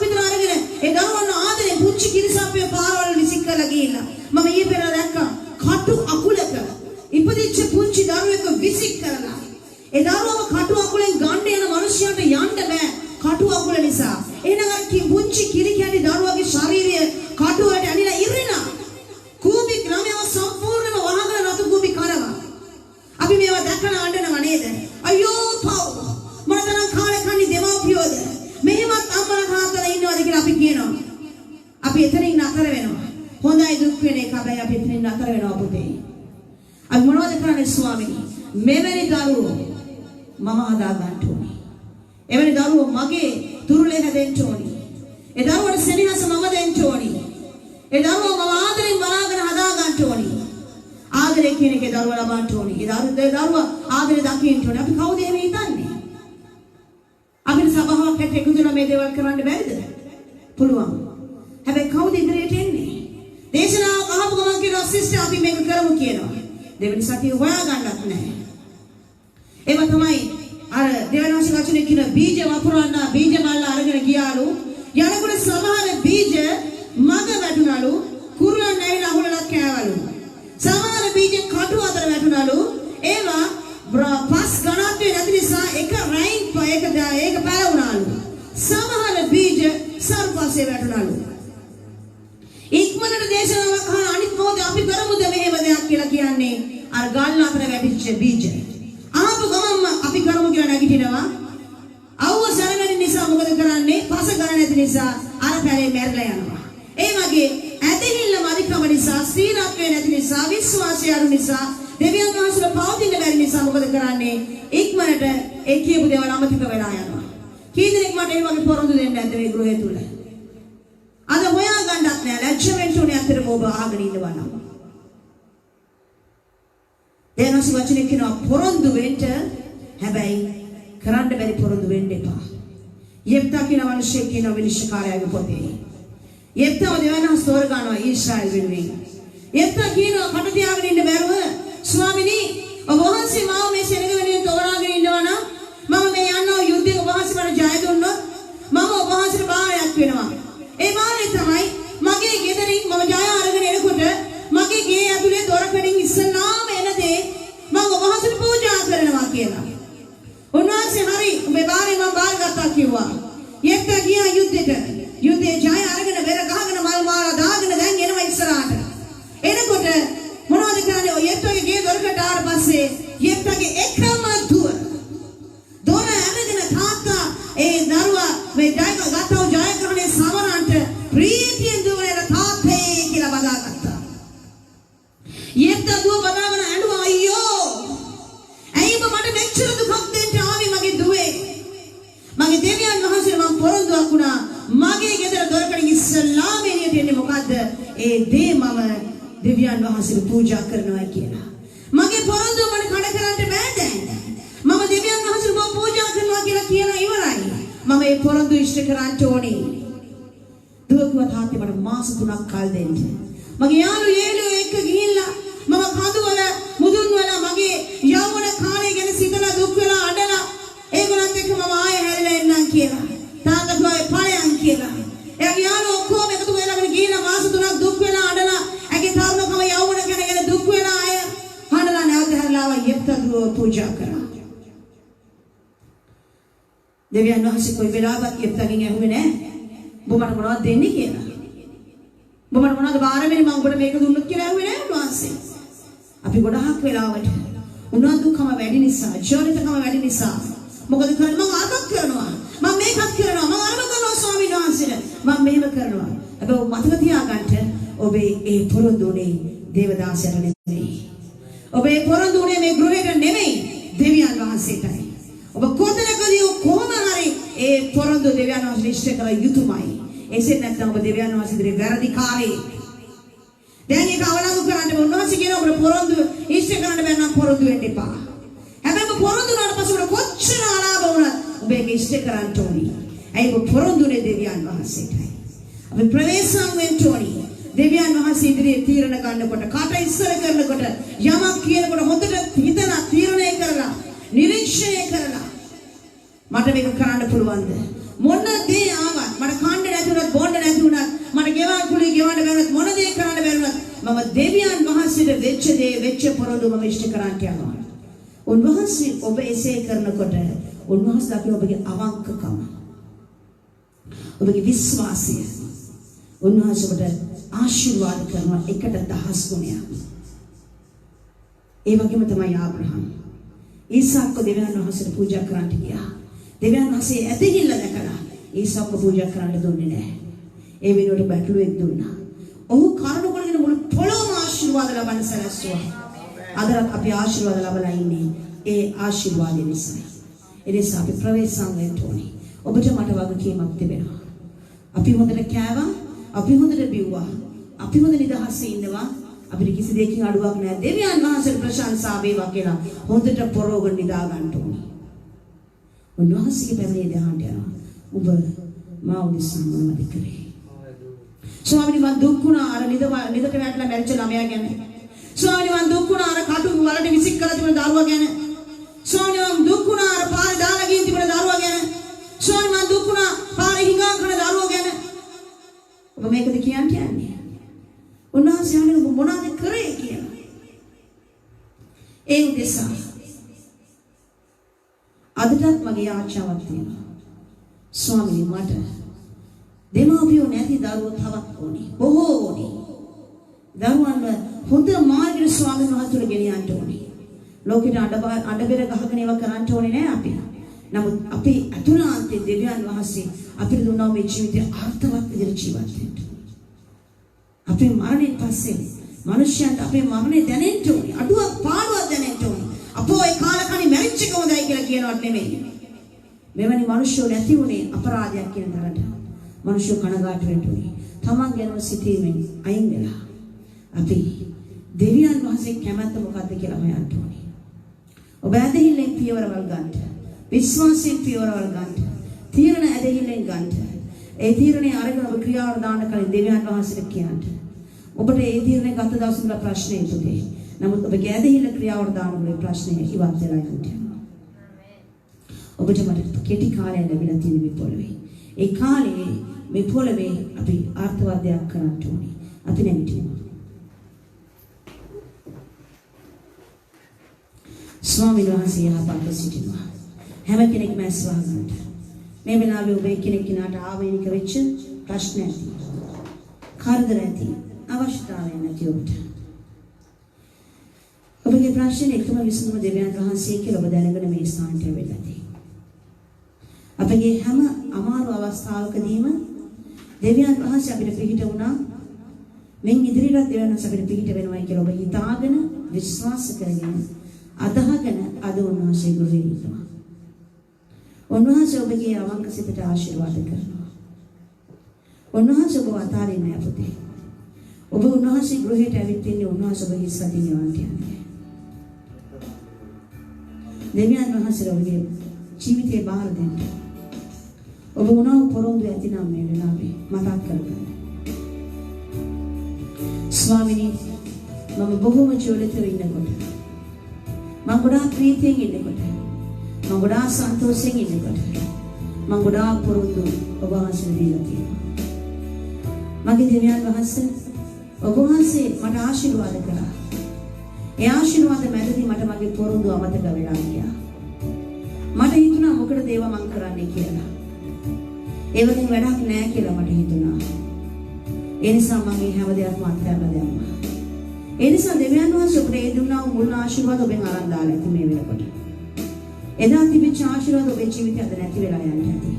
විතර අරගෙන ඒ දරුවන් ආදරේ පුංචි කිරිසප්පේ පාරවල් විසික් කරලා ගිහිල්ලා මම ඊයේ පෙර දැක්කා කටු අකුලක ඉපදිච්ච පුංචි දරුවෙක් විසික් කරලා ඒ දරුවව කටු අකුලෙන් ගන්න යන මිනිහයාට යන්න බෑ කටු අකුල නිසා. එහෙනම් අර පුංචි කිරි කැටි දරුවගේ ශරීරය කටු වලට ඇනිලා ඉරිනා. කූඹි ග්‍රාමයව සම්පූර්ණයෙන්ම වහගෙන රතු කූඹි කරනවා. අපි මේවා දැකලා අඬනවා නේද? අයියෝ පව් මතරම් කාලේ කන්නේ දෙමව්පියෝද? මෙහෙමත් අම්මලා තාත්තලා ඉන්නවද කියලා අපි කියනවා. අපි එතනින් නතර වෙනවා. හොඳයි දුක් වෙන එක හැබැයි අපි එතනින් නතර වෙනවා පුතේ. අපි මොනවද කරන්නේ ස්වාමීනි? මෙවැනි දරුවෝ මම හදා ගන්න ඕනේ. එවැනි දරුවෝ මගේ තුරුලේ හැදෙන්න ඕනේ. ඒ දරුවන්ට සෙනෙහස මම දෙන්න ඕනේ. ඒ දරුවෝ මම ආදරෙන් බලාගෙන හදා ගන්න ඕනේ. ආදරය කියන එකේ දරුවා ලබන්න ඕනේ. ඒ දරුවා ආදරය දකින්න ඕනේ. අපි කවුද එහෙම හිතන්නේ? අපිට සභාවක් හැට එකතු වෙලා මේ දේවල් කරන්න බැරිද? පුළුවන්. හැබැයි කවුද ඉදිරියට එන්නේ? දේශනාව අහපු ගමන් කියනවා සිස්ටර් අපි මේක කරමු කියනවා. දෙවෙනි සතිය හොයා ගන්නත් නැහැ. ඒව තමයි අර දෙවනවශ වචනේ කියන බීජ වපුරන්න බීජ මල්ල අරගෙන ගියාලු. යනකොට සමහර බීජ මග වැටුණලු. කුරුලන් ඇවිල්ලා අහුලලා කෑවලු. සමහර බීජ කටු අතර වැටුණලු. ඒවා පස් ගණන්වේ නැති නිසා එක රයින් ඒක පැලවුණාලු. සමහර බීජ සර්පස්සේ වැටුණලු. ඉක්මනට දේශනාවක් අහන අනිත් මොහොතේ අපි කරමුද මෙහෙම දෙයක් කියලා කියන්නේ අර ගල් අතර වැටිච්ච බීජ. ආපු ගමන්ම අපි කරමු කියලා නැගිටිනවා. අවුව සරණින් නිසා මොකද කරන්නේ? පස ගන්න නැති නිසා අර පැලේ මැරලා යනවා. ඒ වගේ ඇදහිල්ල මදිකම නිසා, ස්ථිරත්වය නැති නිසා, විශ්වාසය අඩු නිසා, දෙවියන් වහන්සේලා පවතින බැරි නිසා මොකද කරන්නේ? ඉක්මනට ඒ කියපු දේවල් අමතක වෙලා යනවා. කී දෙනෙක් මට ඒ වගේ පොරොන්දු දෙන්න නැද්ද මේ ගෘහය තුල? අද හොයා ගන්නත් නෑ. ලැජ්ජ වෙන්න ඕනේ අතරම ඔබ අහගෙන ඉන්නවා නම්. දෙනස් වචනේ කියනවා පොරොන්දු වෙන්න. හැබැයි කරන්න බැරි පොරොන්දු වෙන්න එපා. යෙප්තා කියන මිනිහෙක් කියන විනිශ්චයකාරයාගේ පොතේ. යෙප්තාව දෙවනස් තෝර ගන්නවා ඊශ්‍රායල් වෙනුවෙන්. යෙප්තා කියනවා කට තියාගෙන ඉන්න බැරුව ස්වාමිනී ඔබ වහන්සේ මාව මේ සෙනග වෙනුවෙන් තෝරාගෙන ඉන්නවා නම් මම මේ යනවා යුද්ධේ ඔබ වහන්සේ මට ජය දුන්නොත් මම ඔබ වහන්සේට බාරයක් වෙනවා. ඒ බාරය තමයි මගේ ගෙදරින් මම ජය අරගෙන එනකොට මගේ ගේ ඇතුලේ දොරකඩින් ඉස්සලාම එන දේ මම ඔබ වහන්සේට පූජා කරනවා කියලා. උන්වහන්සේ හරි මේ බාරේ මම බාරගත්තා කිව්වා. යෙප්තා ගියා යුද්ධෙට. යුද්ධේ ජය අරගෙන වෙර ගහගෙන මල් මාලා දාගෙන දැන් එනවා ඉස්සරහට. එනකොට මොනවද කරන්නේ? ඔය යෙප්තාගේ ගේ දොරකඩ ආවට පස්සේ යෙප්තාගේ එකම දුව දොර අරගෙන තාත්තා ඒ දරුවා මේ ජයග්‍රහණය සමරන්ට ප්‍රීතියෙන් දුවන තාත්තේ කියලා බදාගත්තා. යෙප්තා දුව බදාගෙන ඇඬුවා අයියෝ. ඇයි මට මෙච්චර දුකක් දෙන්න ආවේ මගේ දුවේ? මගේ දෙවියන් වහන්සේ මම පොරොන්දුවක් වුණා. මගේ ගෙදර දොරකඩින් ඉස්සලාම එළියට එන්නේ මොකද්ද? ඒ දේ මම දෙවියන් වහන්සේට පූජා කරනවා කියලා. මගේ පොරොන්දුව මට කඩ කරන්න බෑ දැන්. මම දෙවියන් වහන්සේට මම පූජා කරනවා කියලා කියලා ඉවරයි. මම මේ පොරොන්දු ඉෂ්ට කරන්න ඕනේ. දුවකුව තාත්තේ මට මාස 3ක් කල් දෙන්න. මගේ යාළුවෝ එක්ක ගිහිල්ලා මම කඳුවල මුදුන් වල මගේ යෞවන කාලය ගැන සිතලා දුක් වෙලා අඬලා ඒගොල්ලන්ත් එක්ක මම ආයෙ හැරිලා එන්නම් කියලා. තාත්තා කිව්වා ඵලයන් කියලා. එයාගේ යාළුවෝ ඔක්කොම එකතු වෙලා ගිහිල්ලා මාස 3ක් දුක් වෙලා අඬලා ඇගේ තරුණකම යෞවන කෙනෙක් දුක් වෙලා ආය හඬලා නැවත හැරලා ආවා යෙප්තා දුව පූජා කරා. දෙවියන් වහන්සේ කොයි වෙලාවක යෙප්තාගෙන් ඇහුවේ නැහැ. ඔබ මට මොනවද දෙන්නේ කියලා. ඔබ මට මොනවද බාර වෙන්නේ මම ඔබට මේක දුන්නොත් කියලා ඇහුවේ නෑ උන්වහන්සේ. අපි ගොඩාක් වෙලාවට උනන්දුකම වැඩි නිසා, ජීවිතකම වැඩි නිසා මොකද කරන්නේ? මම අරක් කරනවා. මම මේකක් කරනවා. මම අරම කරනවා ස්වාමීන් වහන්සේට. මම මෙහෙම කරනවා. හැබැයි මතක තියාගන්න ඔබේ ඒ පොරොන්දුනේ දේවදාසයට නෙමෙයි. ඔබේ පොරොන්දුනේ මේ ගෘහයට නෙමෙයි දෙවියන් වහන්සේටයි. ඔබ කොතනකදී කොහොම හරි ඒ පොරොන්දු දෙවියන් වහන්සේ ඉෂ්ට කළ යුතුමයි. එසේ නැත්නම් ඔබ දෙවියන් වහන්සේ ඉදිරියේ වැරදිකාරී. දැන් ඒක අවලංගු කරන්න උන්වහන්සේ කියන ඔබට පොරොන්දු ඉෂ්ට කරන්න බැන්න නම් පොරොන්දු වෙන්න එපා. හැබැයි ඔබ පොරොන්දු වුණාට පස්සේ ඔබ කොච්චර ආලාභ වුණත් ඔබ ඒක ඉෂ්ට කරන්න ඕනි. ඒ ඔබ පොරොන්දුනේ දෙවියන් වහන්සේටයි. අපි ප්‍රවේශම් වෙන්න ඕනි. දෙවියන් වහන්සේ ඉදිරියේ තීරණ ගන්නකොට කාට ඉස්සර කරනකොට යමක් කියනකොට හොඳට හිතලා තීරණය කරලා නිරීක්ෂණය කරලා මට මේක කරන්න පුළුවන්ද? මොන දේ ආවත් මට කන්න නැති වුණත් බොන්න නැති වුණත් මට ගෙවල් කුලී ගෙවන්න බැරුණත් මොන දේ කරන්න බැරුණත් මම දෙවියන් වහන්සේට වෙච්ච දේ වෙච්ච පොරොන්දු මම ඉෂ්ට කරන්න යනවා. උන්වහන්සේ ඔබ එසේ කරනකොට උන්වහන්සේ අපි ඔබගේ අවංකකම ඔබගේ විශ්වාසය උන්වහන්සේ ඔබට ආශිර්වාද කරනවා 1,000 ගුණයක්. ඒ වගේම තමයි ආබ්‍රහම්. ඊසාක්ව දෙවියන් වහන්සේට පූජා කරන්න ගියා. දෙවියන් වහන්සේ ඇදහිල්ල දැකලා ඊසාක්ව පූජා කරන්න දුන්නේ නැහැ. ඒ වෙනුවට බැටළුවෙක් දුන්නා. ඔහු කරුණ කොටගෙන මුළු පොළොවම ආශිර්වාද ලබන්න සැලැස්සුවා. අදත් අපි ආශිර්වාද ලබලා ඉන්නේ ඒ ආශිර්වාදය නිසා. ඒ නිසා අපි ප්‍රවේශම් වෙන්න ඕනේ. ඔබට මට වගකීමක් තිබෙනවා. අපි හොඳට කෑවා, අපි හොඳට බිව්වා, අපි හොඳ නිදහසේ ඉන්නවා. අපිට කිසි දෙයකින් අඩුවක් නැහැ. දෙවියන් වහන්සේට ප්‍රශංසා වේවා කියලා හොඳට පොරෝගන් නිදා ගන්න ඕනේ. උන්වහන්සේගේ පැමිණිලි දහන්න යනවා. ඔබ මා උදෙසා මොනවද කරේ? ස්වාමීනි මම දුක් වුණා අර නිදට වැටලා මැරිච්ච ළමයා ගැන. ස්වාමීනි මම දුක් වුණා අර කටු වලට විසික් කරලා තිබුණ දරුවා ගැන. ස්වාමීනි මම දුක් වුණා අර පාරේ දාලා ගිහින් තිබුණ දරුවා ගැන. ස්වාමීනි මම දුක් වුණා පාරේ හිඟා කරන දරුවා ගැන. ඔබ මේකද කියන්නේ? උන්වහන්සේ අනේ ඔබ මොනවද කරේ කියලා. ඒ උදෙසා අදටත් මගේ ආශාවක් තියෙනවා. ස්වාමීනි මට දෙමාපියෝ නැති දරුවෝ තවත් ඕනේ. බොහෝ ඕනේ. දරුවන්ව හොඳ මාර්ගයට ස්වාමීන් වහන්සේට ගෙන යන්න ඕනේ. ලෝකෙට අඬබෙර ගහගෙන ඒවා කරන්න ඕනේ නෑ අපි. නමුත් අපි අතුලාන්තයේ දෙවියන් වහන්සේ අපිට දුන්නා මේ ජීවිතය අර්ථවත් විදිහට ජීවත් වෙන්න. අපේ මරණයෙන් පස්සේ මිනිස්යන්ට අපේ මරණය දැනෙන්න ඕනේ. අඩුවක් පාඩුවක් දැනෙන්න ඕනේ. අපෝ ඒ කාලකණි මැරිච්ච එක හොඳයි කියලා කියනවත් නෙමෙයි. මෙවැනි මිනිස්සු නැති උනේ අපරාධයක් කියන තරට. මිනිස්සු කනගාටු වෙන්න ඕනේ. තමන් ගැනම සිතීමෙන් අයින් වෙලා අපි දෙවියන් වහන්සේ කැමැත්ත මොකද්ද කියලා හොයන්න ඕනේ. ඔබ ඇදහිල්ලෙන් පියවරවල් ගන්න. විශ්වාසයෙන් පියවරවල් ගන්න. තීරණ ඇදහිල්ලෙන් ගන්න. ඒ තීරණේ අරගෙන ඔබ ක්‍රියාවට දාන්න කලින් දෙවියන් වහන්සේට කියන්න. ඔබට ඒ තීරණේ ගත දවසින් ප්‍රශ්නේ ඉතුරුයි. නමුත් ඔබගේ ඇදහිල්ල ක්‍රියාවට දාන මේ ප්‍රශ්නේ ඉවත් වෙලා යනවා. ඔබට මට කෙටි කාලයක් ලැබිලා තියෙන මේ පොළවේ. ඒ කාලේ මේ පොළවේ අපි අර්ථවත් කරන්න ඕනේ. අපි නැගිටිමු. ස්වාමීන් වහන්සේ යහපත් සිටිනවා. හැම කෙනෙක්ම ඇස් වහගන්න. මේ වෙලාවේ ඔබ එක්කෙනෙක් කෙනාට ආවේනික වෙච්ච ප්‍රශ්න ඇති. කරදර ඇති. අවශ්‍යතාවය නැති ඔබට. ඔබගේ ප්‍රශ්නේ එකම විසඳුම දෙවියන් වහන්සේ කියලා ඔබ දැනගෙන මේ ස්ථානට වෙලා තියෙනවා. අපගේ හැම අමාරු අවස්ථාවකදීම දෙවියන් වහන්සේ අපිට පිහිට වුණා. මෙන් ඉදිරියට දෙවියන් වහන්සේ අපිට පිහිට වෙනවා කියලා ඔබ හිතාගෙන විශ්වාස කරගෙන අදහගෙන අද උන්වහන්සේ ගෘහේ ඉන්නවා. උන්වහන්සේ ඔබගේ අවංක සිතට ආශිර්වාද කරනවා. උන්වහන්සේ ඔබ අතාරින්නේ නැහැ පුතේ. ඔබ උන්වහන්සේ ගෘහයට ඇවිත් ඉන්නේ උන්වහන්සේ ඔබ හිස්සදින් යවන්න යන්නේ. දෙවියන් වහන්සේ ඔබගේ ජීවිතේ බාර දෙන්න. ඔබ මොනවා පොරොන්දු ඇතිනම් මේ වෙලාවේ මතක් කරගන්න. ස්වාමීනි මම බොහොම ජීවිතේ ඉන්නකොට මම ගොඩාක් ප්‍රීතියෙන් ඉන්නකොට මම ගොඩාක් සන්තෝෂයෙන් ඉන්නකොට මම ගොඩාක් පොරොන්දු ඔබ වහන්සේට දීලා තියෙනවා. මගේ දෙවියන් වහන්සේ ඔබ වහන්සේ මට ආශිර්වාද කළා. ඒ ආශිර්වාද මැදදී මට මගේ පොරොන්දු අමතක වෙලා ගියා. මට හිතුණා මොකටද ඒවා මං කරන්නේ කියලා. ඒ වගේ වැඩක් නෑ කියලා මට හිතුණා. ඒ නිසා මම මේ හැම දෙයක්ම අත්හැරලා දැම්මා. ඒ නිසා දෙවියන් වහන්සේ ඔබට ඒ දුන්නා වූ මුල් ආශිර්වාද ඔබෙන් අරන් දාලා ඉති මේ වෙනකොට. එදා තිබිච්ච ආශිර්වාද ඔබේ ජීවිතේ අද නැති වෙලා යන්න ඇති.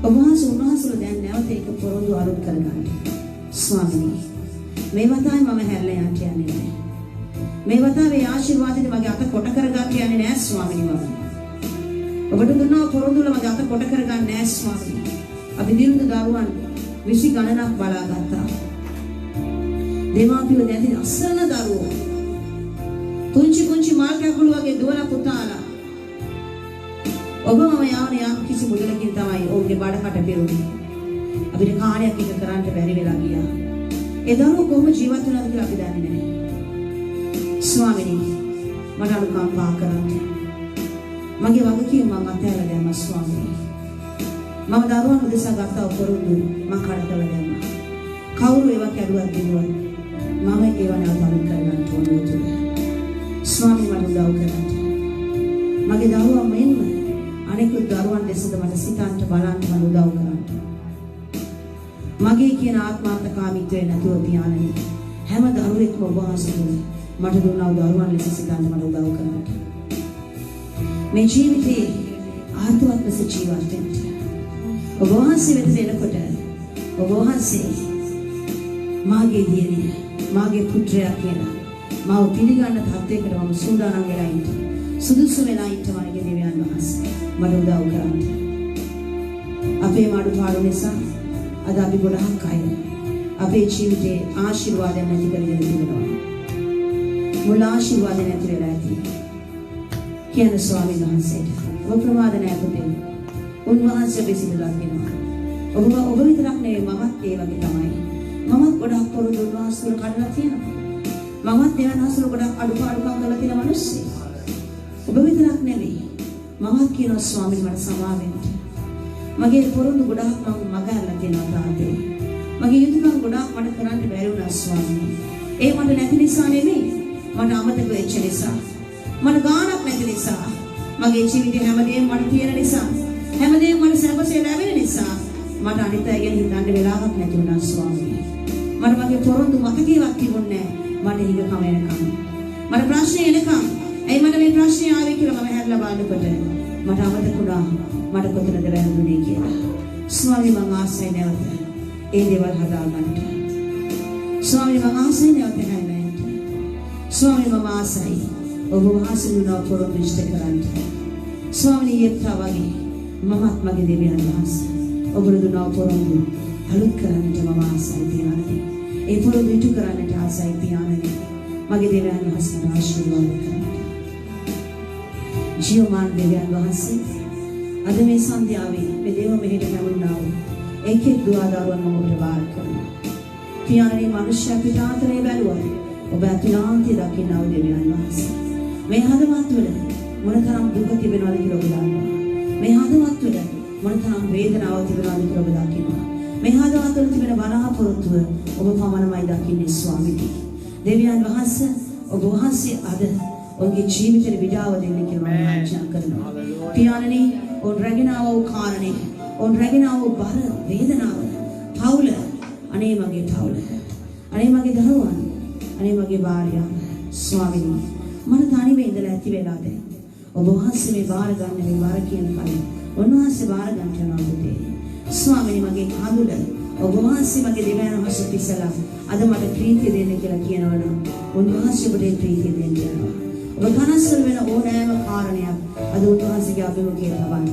ඔබ වහන්සේලා දැන් නැවත ඒක පොරොන්දු අරුත් කරගන්න. ස්වාමීනි මේ වතාවේ මම හැරලා යන්න යන්නේ නැහැ. මේ වතාවේ ආශිර්වාදෙට මගේ අත කොට කරගන්න යන්නේ නැහැ ස්වාමීනි මම. ඔබට දුන්නා පොරොන්දු වල මගේ අත කොට කරගන්න නැහැ ස්වාමීනි. අපි දිනුද දරුවන් 20 ගණනක් බලාගත්තා. දෙමාපියෝ දැන් අසරණ දරුවෝ. පුංචි මාල් කැකුළු වගේ දුවලා පුතාලා. ඔබ මම යාවන යම් කිසි මුදලකින් තමයි ඔවුන්ගේ බඩකට පෙරුනේ. අපිට කාර්යයක් එක කරන්න බැරි වෙලා ගියා. ඒ දරුවෝ කොහොම ජීවත් වෙනවද කියලා අපි දන්නේ නැහැ. ස්වාමීනි මට අනුකම්පා කරන්න. මගේ වගකීම මම අත්හැරලා දැම්මා ස්වාමීනි. මම දරුවන් උදෙසා ගත්ත උපරොන්දු මම කඩකලා දැම්මා. කවුරු ඒවා කැඩුවත් දිනුවත් මම ඒවා නැවත අලුත් කරගන්න ඕනේ. ස්වාමීනි මට උදව් කරන්න. මගේ දරුවා මෙන්න අනෙකුත් දරුවන් දෙසද මට සිතන්ට බලන්න මම උදව් කරන්න. මගේ කියන ආත්මාර්ථකාමීත්වය නැතුව පියාණනි හැම දරුවෙක්ම ඔබ වහන්සේ මට දුන්නා දරුවන් ලෙස සිතන්න මට උදව් කරන්න. මේ ජීවිතේ ආත්මවත් ලෙස ජීවත් වෙන්න. ඔබ වහන්සේ වෙත එනකොට ඔබ වහන්සේ මාගේ දියණිය මාගේ පුත්‍රයා කියලා මාව පිළිගන්න තත්ත්වයකට මම සූදානම් වෙලා ඉන්න. සුදුසු වෙලා ඉන්න මගේ දෙවියන් වහන්සේ මට උදව් කරන්න. අපේ මාඩුපාඩු නිසා අද අපි ගොඩක් අය අපේ ජීවිතේ ආශිර්වාදයක් නැති කරගෙන තිබෙනවා. මුල ආශිර්වාද නැති වෙලා ඇති. කියන ස්වාමීන් වහන්සේට ඔබ ප්‍රමාද නැහැ පුතේ. උන්වහන්සේ විසිරලා කියනවා. ඔබ විතරක් නෙවෙයි මමත් ඒ වගේ තමයි. මමත් ගොඩක් පොරොන්දු උන්වහන්සේට කඩලා තියෙනවා. මමත් දෙවියන් වහන්සේට ගොඩක් අඩුපාඩුකම් කරලා තියෙන මිනිස්සෙක්. ඔබ විතරක් නෙවෙයි මමත් කියනවා ස්වාමීන් මට සමා වෙන්න. මගේ පොරොන්දු ගොඩක් මම මගහැරලා තියෙනවා තාත්තේ. මගේ යුතුයකම් ගොඩක් මට කරන්න බැරි වුණා ස්වාමීනි. ඒ මට නැති නිසා නෙවෙයි. මට අමතක වෙච්ච නිසා. මට ගාණක් නැති නිසා. මගේ ජීවිතේ හැමදේම මට තියෙන නිසා. හැමදේම මට සැපසේ ලැබෙන නිසා. මට අනිත් අය ගැන හිතන්න වෙලාවක් නැති වුණා ස්වාමීනි. මට මගේ පොරොන්දු මතකේවත් තිබුණේ නැහැ. මට හිගකම එනකම්. මට ප්‍රශ්නේ එනකම්. ඇයි මට මේ ප්‍රශ්නේ ආවේ කියලා මම හැරලා බලනකොට මට අමතක වුණා. මට කොතනද වැරදුනේ කියලා. ස්වාමී මම ආසයි නැවත ඒ දේවල් හදාගන්න. ස්වාමී මම ආසයි නැවත හැමෙන්න. ස්වාමී මම ආසයි ඔබ වහන්සේ දුන්නා පොරොන්දු ඉෂ්ට කරන්න. ස්වාමී යෙත්තා වගේ මමත් මගේ දෙවියන් වහන්සේ ඔබට දුන්නා පොරොන්දු අලුත් කරන්නට මම ආසයි පියාණනි. ඒ පොරොන්දු ඉටු කරන්නට ආසයි පියාණනි. මගේ දෙවියන් වහන්සේ ආශිර්වාද කරන්න. ජීවමාන දෙවියන් වහන්සේ අද මේ සන්ධ්‍යාවේ මේ දේව මෙහෙට පැමුණා වූ එක්ෙක් දුවා දරුවන් මම ඔබට බාර කරනවා. පියාණනි මනුෂ්‍ය පිටාතරේ බැලුවා. ඔබ අතුලාන්තය දකින්නා වූ දෙවියන් වහන්සේ. මේ හදවත් වල මොනතරම් දුක තිබෙනවද කියලා ඔබ දන්නවා. මේ හදවත් වල මොනතරම් වේදනාවක් තිබෙනවද කියලා ඔබ දකිනවා. මේ හදවත් වල තිබෙන බලාපොරොත්තුව ඔබ පමණමයි දකින්නේ ස්වාමීනි. දෙවියන් වහන්සේ ඔබ වහන්සේ අද ඔබගේ ජීවිතේ විඩාව දෙන්න කියලා මම ආශා කරනවා. පියාණනි ඔන් රැගෙනව වූ කාරණේ ඔන් රැගෙනව වූ බර වේදනාව පවුල අනේ මගේ පවුල අනේ මගේ දරුවන් අනේ මගේ භාර්යාව ස්වාමීනි මම තනිව ඉඳලා ඇති වෙලා දැන් ඔබ වහන්සේ මේ බාර ගන්න මේ බාර කියන කලින් උන්වහන්සේ බාර ගන්න යනවා පුතේ ස්වාමීනි මගේ කඳුල ඔබ වහන්සේ මගේ දෙවියන් වහන්සේ පිසලා අද මට ප්‍රීතිය දෙන්න කියලා කියනවනම් උන්වහන්සේ ඔබට ප්‍රීතිය දෙන්න යනවා ඔබ කනස්සල් වෙන ඕනෑම කාරණයක් අද උන්වහන්සේගේ අභිමුඛයට ලබන්න.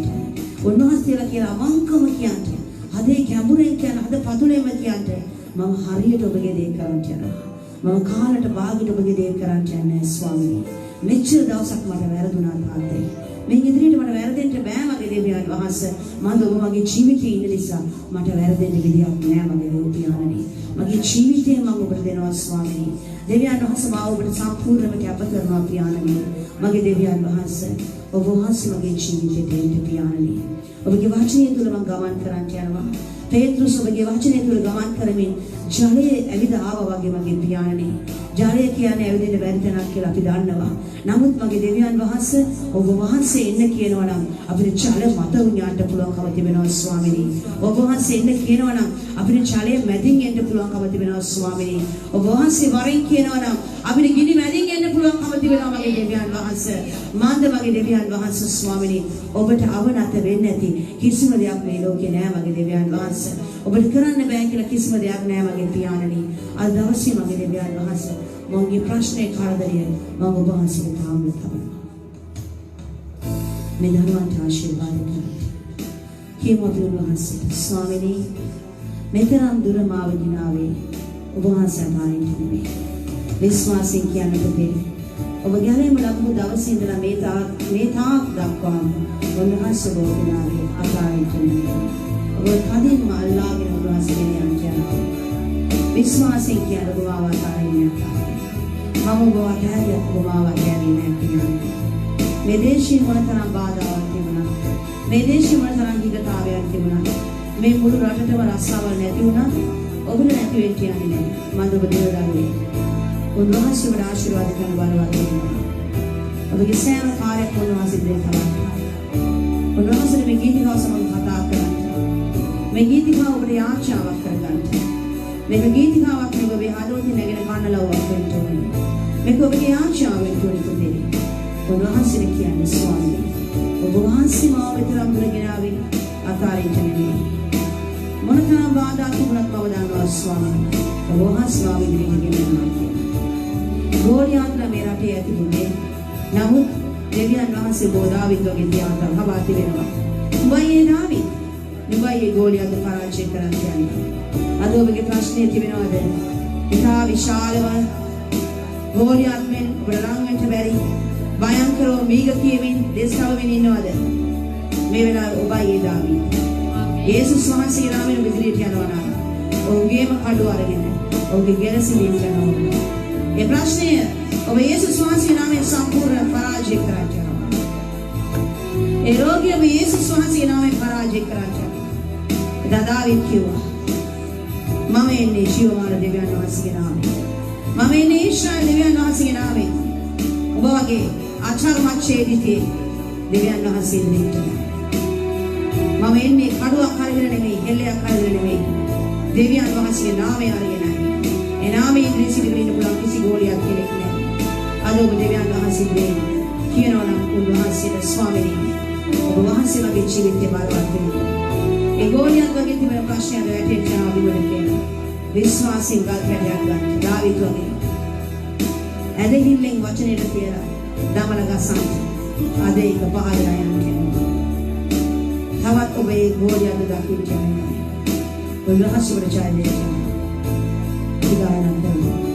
උන්වහන්සේලා කියලා අවංකම කියන්නේ හදේ ගැඹුරෙන් කියන හද පතුලෙම කියන්නේ මම හරියට ඔබගේ දේ කරන්න යනවා. මම කාලට භාගයට ඔබගේ දේ කරන්න යන්නේ ස්වාමීනි. මෙච්චර දවසක් මට වැරදුනා තාත්තේ. මේ ඉදිරියට මට වැරදෙන්න බෑ මගේ දෙවියන් වහන්සේ. මම ඔබ මගේ ජීවිතේ ඉන්න නිසා මට වැරදෙන්න විදියක් නෑ මගේ දෙවියන්වහන්සේ. මගේ ජීවිතේ මම ඔබට දෙනවා ස්වාමීනි. දෙවියන් වහන්සේ මාව ඔබට සම්පූර්ණයෙන්ම කැප කරනවා පියාණනි. මගේ දෙවියන් වහන්සේ ඔබ වහන්සේ මගේ ජීවිතේ දෙන්න පියාණනි. ඔබගේ වචනය තුල මම ගමන් කරන්න යනවා. පේත්‍රුස් ඔබගේ වචනය තුල ගමන් කරමින් ජලයේ ඇවිද ආවා වගේ මගේ පියාණනි. ජලය කියන්නේ ඇවිදින්න බැරි තැනක් කියලා අපි දන්නවා. නමුත් මගේ දෙවියන් වහන්සේ ඔබ වහන්සේ එන්න කියනවා නම් අපිට ජල මත උඥාට පුළුවන්කම තිබෙනවා ස්වාමිනී. ඔබ වහන්සේ එන්න කියනවා නම් අපිට ජලය මැදින් එන්න පුළුවන්කම තිබෙනවා ස්වාමිනී. ඔබ වහන්සේ වරින් කියනවා නම් අපිට ගිනි මැදින් එන්න පුළුවන්කම තිබෙනවා මගේ දෙවියන් වහන්සේ. මාන්ද මගේ දෙවියන් වහන්සේ ස්වාමිනී ඔබට අවනත වෙන්නේ නැති කිසිම දෙයක් මේ ලෝකේ නෑ මගේ දෙවියන් වහන්සේ. ඔබට කරන්න බෑ කියලා කිසිම දෙයක් නෑ මගේ පියාණනි. අද දවසේ මගේ දෙවියන් වහන්සේ මගේ ප්‍රශ්නේ කරදරිය මම ඔබ වහන්සේට තාම තබනවා. මේ දරුවන්ට ආශිර්වාද කරන්න. කියමු අපි ඔබ වහන්සේට ස්වාමිනී මෙතරම් දුර මාව දිනාවේ ඔබ වහන්සේ අතරින් නෙමෙයි. විශ්වාසයෙන් කියන්න පුතේ ඔබ ගැලේම ලැබුණු දවසේ ඉඳලා මේ තාක් දක්වාම ඔබවහන්සේ ඔබ දිනාවේ අතරින් නෙමෙයි. ඔබ කදින්ම අල්ලාගෙන ඔබ වහන්සේ යනවා. විශ්වාසයෙන් කියන ඔබ මාව අතරින් යනවා. මම ඔබ වටහාගත් ඔබ මාව අතරින් නැහැ. මේ දේශේ මොනතරම් බාධාවක් තිබුණා. මේ දේශේ මොනතරම් හිගතාවයක් තිබුණා. මේ මුළු රටටම රස්සාවල් නැති වුණා. ඔබට නැති වෙන්න යන්නේ නැහැ. මම ඔබ දෙවදාන්නේ. උන්වහන්සේ ඔබට ආශිර්වාද කරන බලවත් වෙනවා. ඔබගේ සෑම කාර්යයක් උන්වහන්සේ දෙන්න තමයි. උන්වහන්සේ මේ ගීතිකාව සමග කතා කරන්නේ. මේ ගීතිකාව ඔබට යාචාවක් කරගන්න. මේක ගීතිකාවක් නෙවෙයි ඔබේ හදවතින් නැගෙන කන්නලව්වක් වෙන්න ඕනේ. මේක ඔබගේ යාචාවෙන් තුනේ. උන්වහන්සේ කියන්නේ ස්වාමී ඔබ වහන්සේ මාව විතරක් දුරගෙන ආවේ අතාරින්න නෙවෙයි. මොනතරම් බාධා තිබුණත් මම දන්නවා ස්වාමී ඔබ වහන්සේ මාව ඉදිරියට ගෙනියනවා. ගෝලියාත්ලා මේ රටේ ඇතිුනේ. නමුත් දෙවියන් වහන්සේ බෝධාවිත් වගේ තියාගන්න හවාති වෙනවා. උඹයි නාවි. උඹයි ගෝලියාත් පරාජය කරන්න යන්නේ. අද ඔබගේ ප්‍රශ්නේ තිබෙනවද? ඉතා විශාලව ගෝලියාත් මෙන් ඔබට රංගෙන්න බැරි භයංකරව මීග කියමින් දේශාවෙන් ඉන්නවද? මේ වෙලාවේ ඔබයි දාවි. යේසුස් වහන්සේගේ නාමයෙන් ඉදිරියට යනවා නම් ඔහුගේම කඩුව අරගෙන ඔහුගේ ගැලසිලින් යනවා. ඒ ප්‍රශ්නය ඔබ යේසුස් වහන්සේගේ නාමයෙන් සම්පූර්ණ පරාජය කරගන්නවා. ඒ රෝගිය ඔබ යේසුස් වහන්සේගේ නාමයෙන් පරාජය කරගන්නවා. දාවිද් කිව්වා මම එන්නේ ජීවමාන දෙවියන් වහන්සේගේ නාමයෙන්. මම එන්නේ ඊශ්‍රායල් දෙවියන් වහන්සේගේ නාමයෙන්. ඔබ වගේ අචර්මච්ඡේදිතේ දෙවියන් වහන්සේ දෙන්නට. මම එන්නේ කඩුවක් අරගෙන නෙමෙයි, හෙල්ලයක් අරගෙන නෙමෙයි. දෙවියන් වහන්සේගේ නාමය අරගෙනයි. ඒ නාමයෙන් ඉදිරි සිදුවෙන්න ඉන්න පුළුවන් කිසි ගෝලියක් කෙනෙක් නැහැ. අද ඔබ දෙවියන් වහන්සේ දෙන්නේ කියනවා නම් උන්වහන්සේට ස්වාමීනි ඔබ වහන්සේ වගේ ජීවිතේ බලවත් වෙනවා. ඒ ගෝලියක් වගේ තිබෙන ප්‍රශ්නයට වැටෙන්න ආවිවල කියනවා. විශ්වාසයෙන් ගල්කඩයක් ගන්න. දාවිද් වගේ. ඇදහිල්ලෙන් වචනෙට කියලා දමල ගසන් අද ඒක පහදලා යනවා. තවත් ඔබ ඒ ගෝලියක් දකින්න යනවා. උන්වහන්සේට ජය දෙන්න. ඉදායන් කරනවා.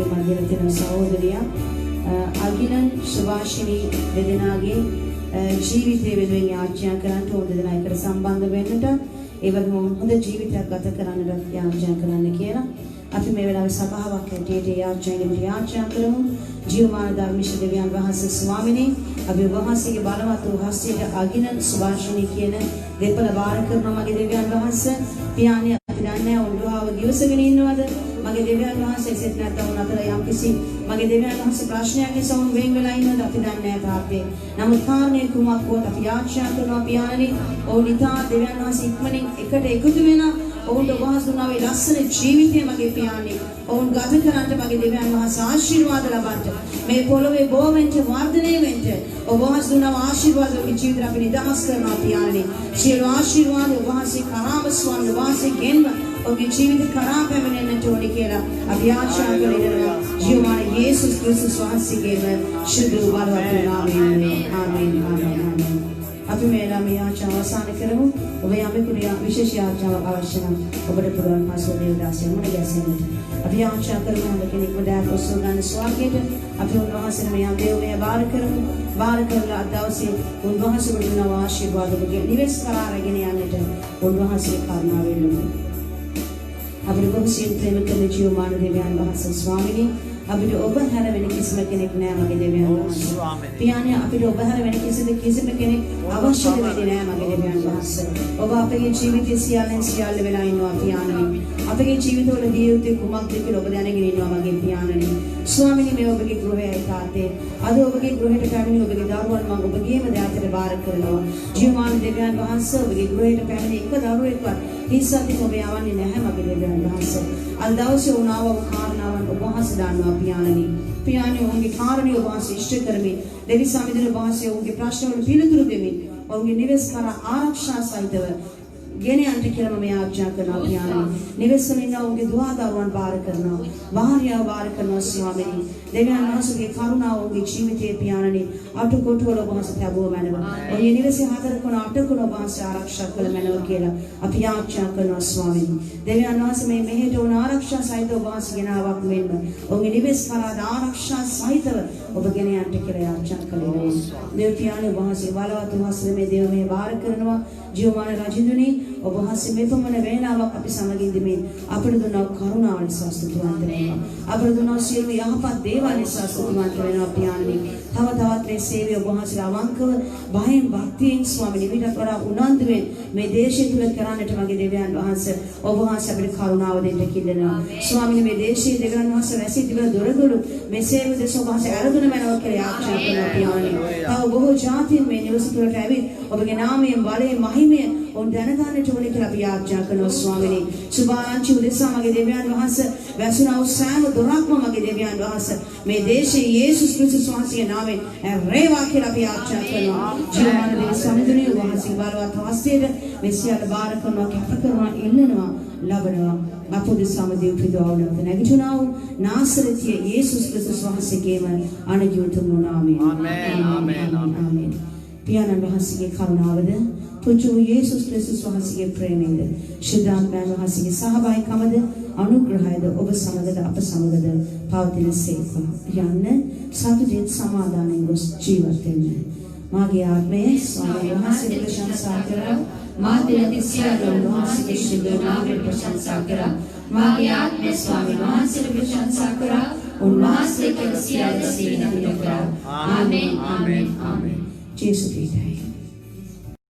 අපගේ මධ්‍යම තියෙන සහෝදරියා අගිනන් සුභාෂිනී දෙදෙනාගේ ජීවිතය වෙනුවෙන් යාඥා කරන්න ඕන දෙදෙනා එකට සම්බන්ධ වෙන්නට ඒ වගේම හොඳ ජීවිතයක් ගත කරන්නට යාඥා කරන්න කියලා අපි මේ වෙලාවේ සභාවක් හැටියට යාඥා කරමු ජීවමාන ධර්මිෂ දෙවියන් වහන්සේ ස්වාමිනේ අපි වහන්සේගේ බලවත් වූ හස්තයට අගිනන් සුභාෂිනී කියන දෙපළ බාර කරනවා මගේ දෙවියන් වහන්සේ පියාණන් අපි දන්නේ ඔළුවාව දිවසගෙන ඉන්නවද මගේ දෙවියන් වහන්සේ සෙත් නැත්නම් අතර යම්කිසි මගේ දෙවියන් වහන්සේ ප්‍රශ්නයක් නිසා වුන් වෙන් වෙලා ඉන්නවද අපි දන්නේ නැහැ තාත්තේ නමුත් කාරණේ කුමක් වුවත් අපි යාඥා කරනවා පියාණනි ඕනිතා දෙවියන් වහන්සේ ඉක්මනින් එකට එකතු වෙනා ඔවුන්ට වහන්සේ දුන්නාවේ ලස්සන ජීවිතය මගේ පියාණනි ඔවුන් ගත කරන්නට මගේ දෙවියන් වහන්සේ ආශිර්වාද ලබන්න මේ පොළොවේ බොවෙන්ට වර්ධනය වෙන්න ඔබ වහන්සේ දුන්නා ආශිර්වාද ඔබේ ජීවිතය අපි නිදහස් කරනවා පියාණනි සියලු ආශිර්වාද ඔබ වහන්සේ කරාම ස්වාමීන් වහන්සේ ගෙන්ව ඔබේ ජීවිත කරා පැමිණෙන්නට ඕනි කියලා අපි ආශා කරනවා ජීවමාන යේසුස් ක්‍රිස්තුස් වහන්සේගේම ශුද්ධ බලවත් නාමයෙන් ආමේන් ආමේන් අපි මේ ළමයි ආචාර අවසන් කරමු ඔබ යමෙකුට විශේෂ ආචාරයක් අවශ්‍ය නම් ඔබට පුළුවන් පාසල් දේවදාසයන් මුණ ගැසෙන්නට අපි ආචාර කරමු කෙනෙක්ව දාපොසෝ ගන්න ස්වාගතයට අපි උන්වහන්සේ මේ දේවමය බාර කරමු බාර කරලා අද දවසේ උන්වහන්සේ වුණ ආශිර්වාද ඔබගේ නිවෙස් කරා රැගෙන යන්නට උන්වහන්සේ කරුණාව වෙන්නු අපේ බොහෝසින් ප්‍රේම කරන ජීවමාන දෙවියන් වහන්සේ ස්වාමීනි අපිට ඔබ හැර වෙන කිසිම කෙනෙක් නෑ මගේ දෙවියන් වහන්සේ. පියාණන් අපිට ඔබ හැර වෙන කිසිම කෙනෙක් අවශ්‍ය වෙන්නේ නෑ මගේ දෙවියන් වහන්සේ. ඔබ අපේ ජීවිතයේ සියල්ල වෙලා ඉන්නවා පියාණන්. අපේ ජීවිතවල දී යුත්තේ කුමක්ද කියලා ඔබ දැනගෙන ඉන්නවා මගේ පියාණන්. ස්වාමීනි මේ ඔබගේ ගෘහයයි තාත්තේ. අද ඔබගේ ගෘහයට පැමිණි ඔබගේ දරුවන් මම ඔබගේම දාතට බාර කරනවා. ජීවමාන දෙවියන් වහන්සේ ඔබගේ ගෘහයට පැමිණි එක දරුවෙක්වත් හිස්සත් ඔබ යවන්නේ නැහැ මගේ දෙවියන් වහන්සේ. අද දවසේ උනාව කාරණාවන් ඔබ වහන්සේ දන්නවා පියාණනි. පියාණනි ඔවුන්ගේ කාරණේ ඔබ වහන්සේ ඉෂ්ට කරමින් දෙවි සමිඳුන ඔබ වහන්සේ ඔවුන්ගේ ප්‍රශ්නවලට පිළිතුරු දෙමින් ඔවුන්ගේ නිවෙස් කරා ආරක්ෂා සහිතව ගෙන යන්න කියලා මම ආඥා කරනවා පියාණනි. නිවෙස් වල ඉන්න ඔවුන්ගේ දුවා දරුවන් බාර කරනවා. භාර්යාව බාර කරනවා ස්වාමීනි. දෙවියන් වහන්සේගේ කරුණාව ඔවුන්ගේ ජීවිතයේ පියාණනි අටකොටු වල ඔබ වහන්සේ ලැබුව මැනව. ඔය නිවෙසේ හතර කොන අට කොන ඔබ වහන්සේ ආරක්ෂා කළ මැනව කියලා අපි ආඥා කරනවා ස්වාමීනි. දෙවියන් වහන්සේ මේ මෙහෙට උන ආරක්ෂා සහිතව ඔබ වහන්සේ ගෙනාවක් මෙන්න. ඔවුන්ගේ නිවෙස් කරා ආරක්ෂා සහිතව ඔබ ගෙන යන්න කියලා ආඥා කළේ. දෙවියන් පියාණනි ඔබ වහන්සේ බලවත් වහන්සේ මේ දේව මේ බාර කරනවා. ජීවමාන රජුණනි ඔබ වහන්සේ මේ පමණ වේලාවක් අපි සමග ඉඳමින් අපට දුන්නා කරුණාව නිසා ස්තුතිවන්ත වෙනවා. අපට දුන්නා සියලු යහපත් දේවල් නිසා ස්තුතිවන්ත වෙනවා පියාණනි. තව තවත් මේ සේවය ඔබ වහන්සේලා අවංකව බයෙන් භක්තියෙන් ස්වාමීනි විතර වඩා උනන්දුවෙන් මේ දේශය තුල කරන්නට මගේ දෙවියන් වහන්සේ ඔබ වහන්සේ අපිට කරුණාව දෙන්න කිල්ලනවා. ස්වාමීනි මේ දේශයේ දෙවියන් වහන්සේ වැසී තිබෙන දොරගුළු මේ සේවය දෙස ඔබ වහන්සේ අරගෙන මනෝ කියලා ආශා කරනවා පියාණනි. තව බොහෝ ජාතීන් මේ නිවස තුළට ඇවිත් ඔබගේ නාමයෙන් බලයෙන් මහිමයෙන් ඔවුන් දැනගන්නට ඕනේ කියලා අපි ආඥා කරනවා ස්වාමීනි. සුභාරංචි උදෙසා මගේ දෙවියන් වහන්සේ වැසුණා වූ සෑම දොරක්ම මගේ දෙවියන් වහන්සේ මේ දේශයේ යේසුස් ක්‍රිස්තුස් වහන්සේගේ නාමයෙන් රේවා කියලා අපි ආඥා කරනවා. ජීවමාන දේ සමිඳුනේ වහන්සේ බලවත් හස්තයේ මේ සියල්ල බාර කරනවා කැප කරනවා ඉන්නනවා ලබනවා. අපොදු සමදේව පිටවවලත නැගිටුණා වූ නාසරතිය යේසුස් ක්‍රිස්තුස් වහන්සේගේම අනුජීවිතම නාමයෙන් ආමේන් ආමේන්. පියාණන් වහන්සේගේ කරුණාවද පුතු යේසුස් ක්‍රිස්තුස් වහන්සේගේ ප්‍රේමයද ශුද්ධාත්මයන් වහන්සේගේ සහභාගීකමද අනුග්‍රහයද ඔබ සමගද අප සමගද පවතින සේක්වා යන්න සතුටින් සමාදානෙන් ගොස් ජීවත් වෙන්න. මාගේ ආත්මය ස්වාමීන් වහන්සේගේ ප්‍රශංසා කරා මා දෙවිසියලු වහන්සේගේ ශුද්ධ නාමයෙන් ප්‍රශංසා කරා මාගේ ආත්මය ස්වාමීන් වහන්සේගේ ප්‍රශංසා කරා උන්වහන්සේ කෙලෙසියද සීන කරා. ආමේන් ආමේන් ආමේන්. ජේසුස් ක්‍රිස්තුයි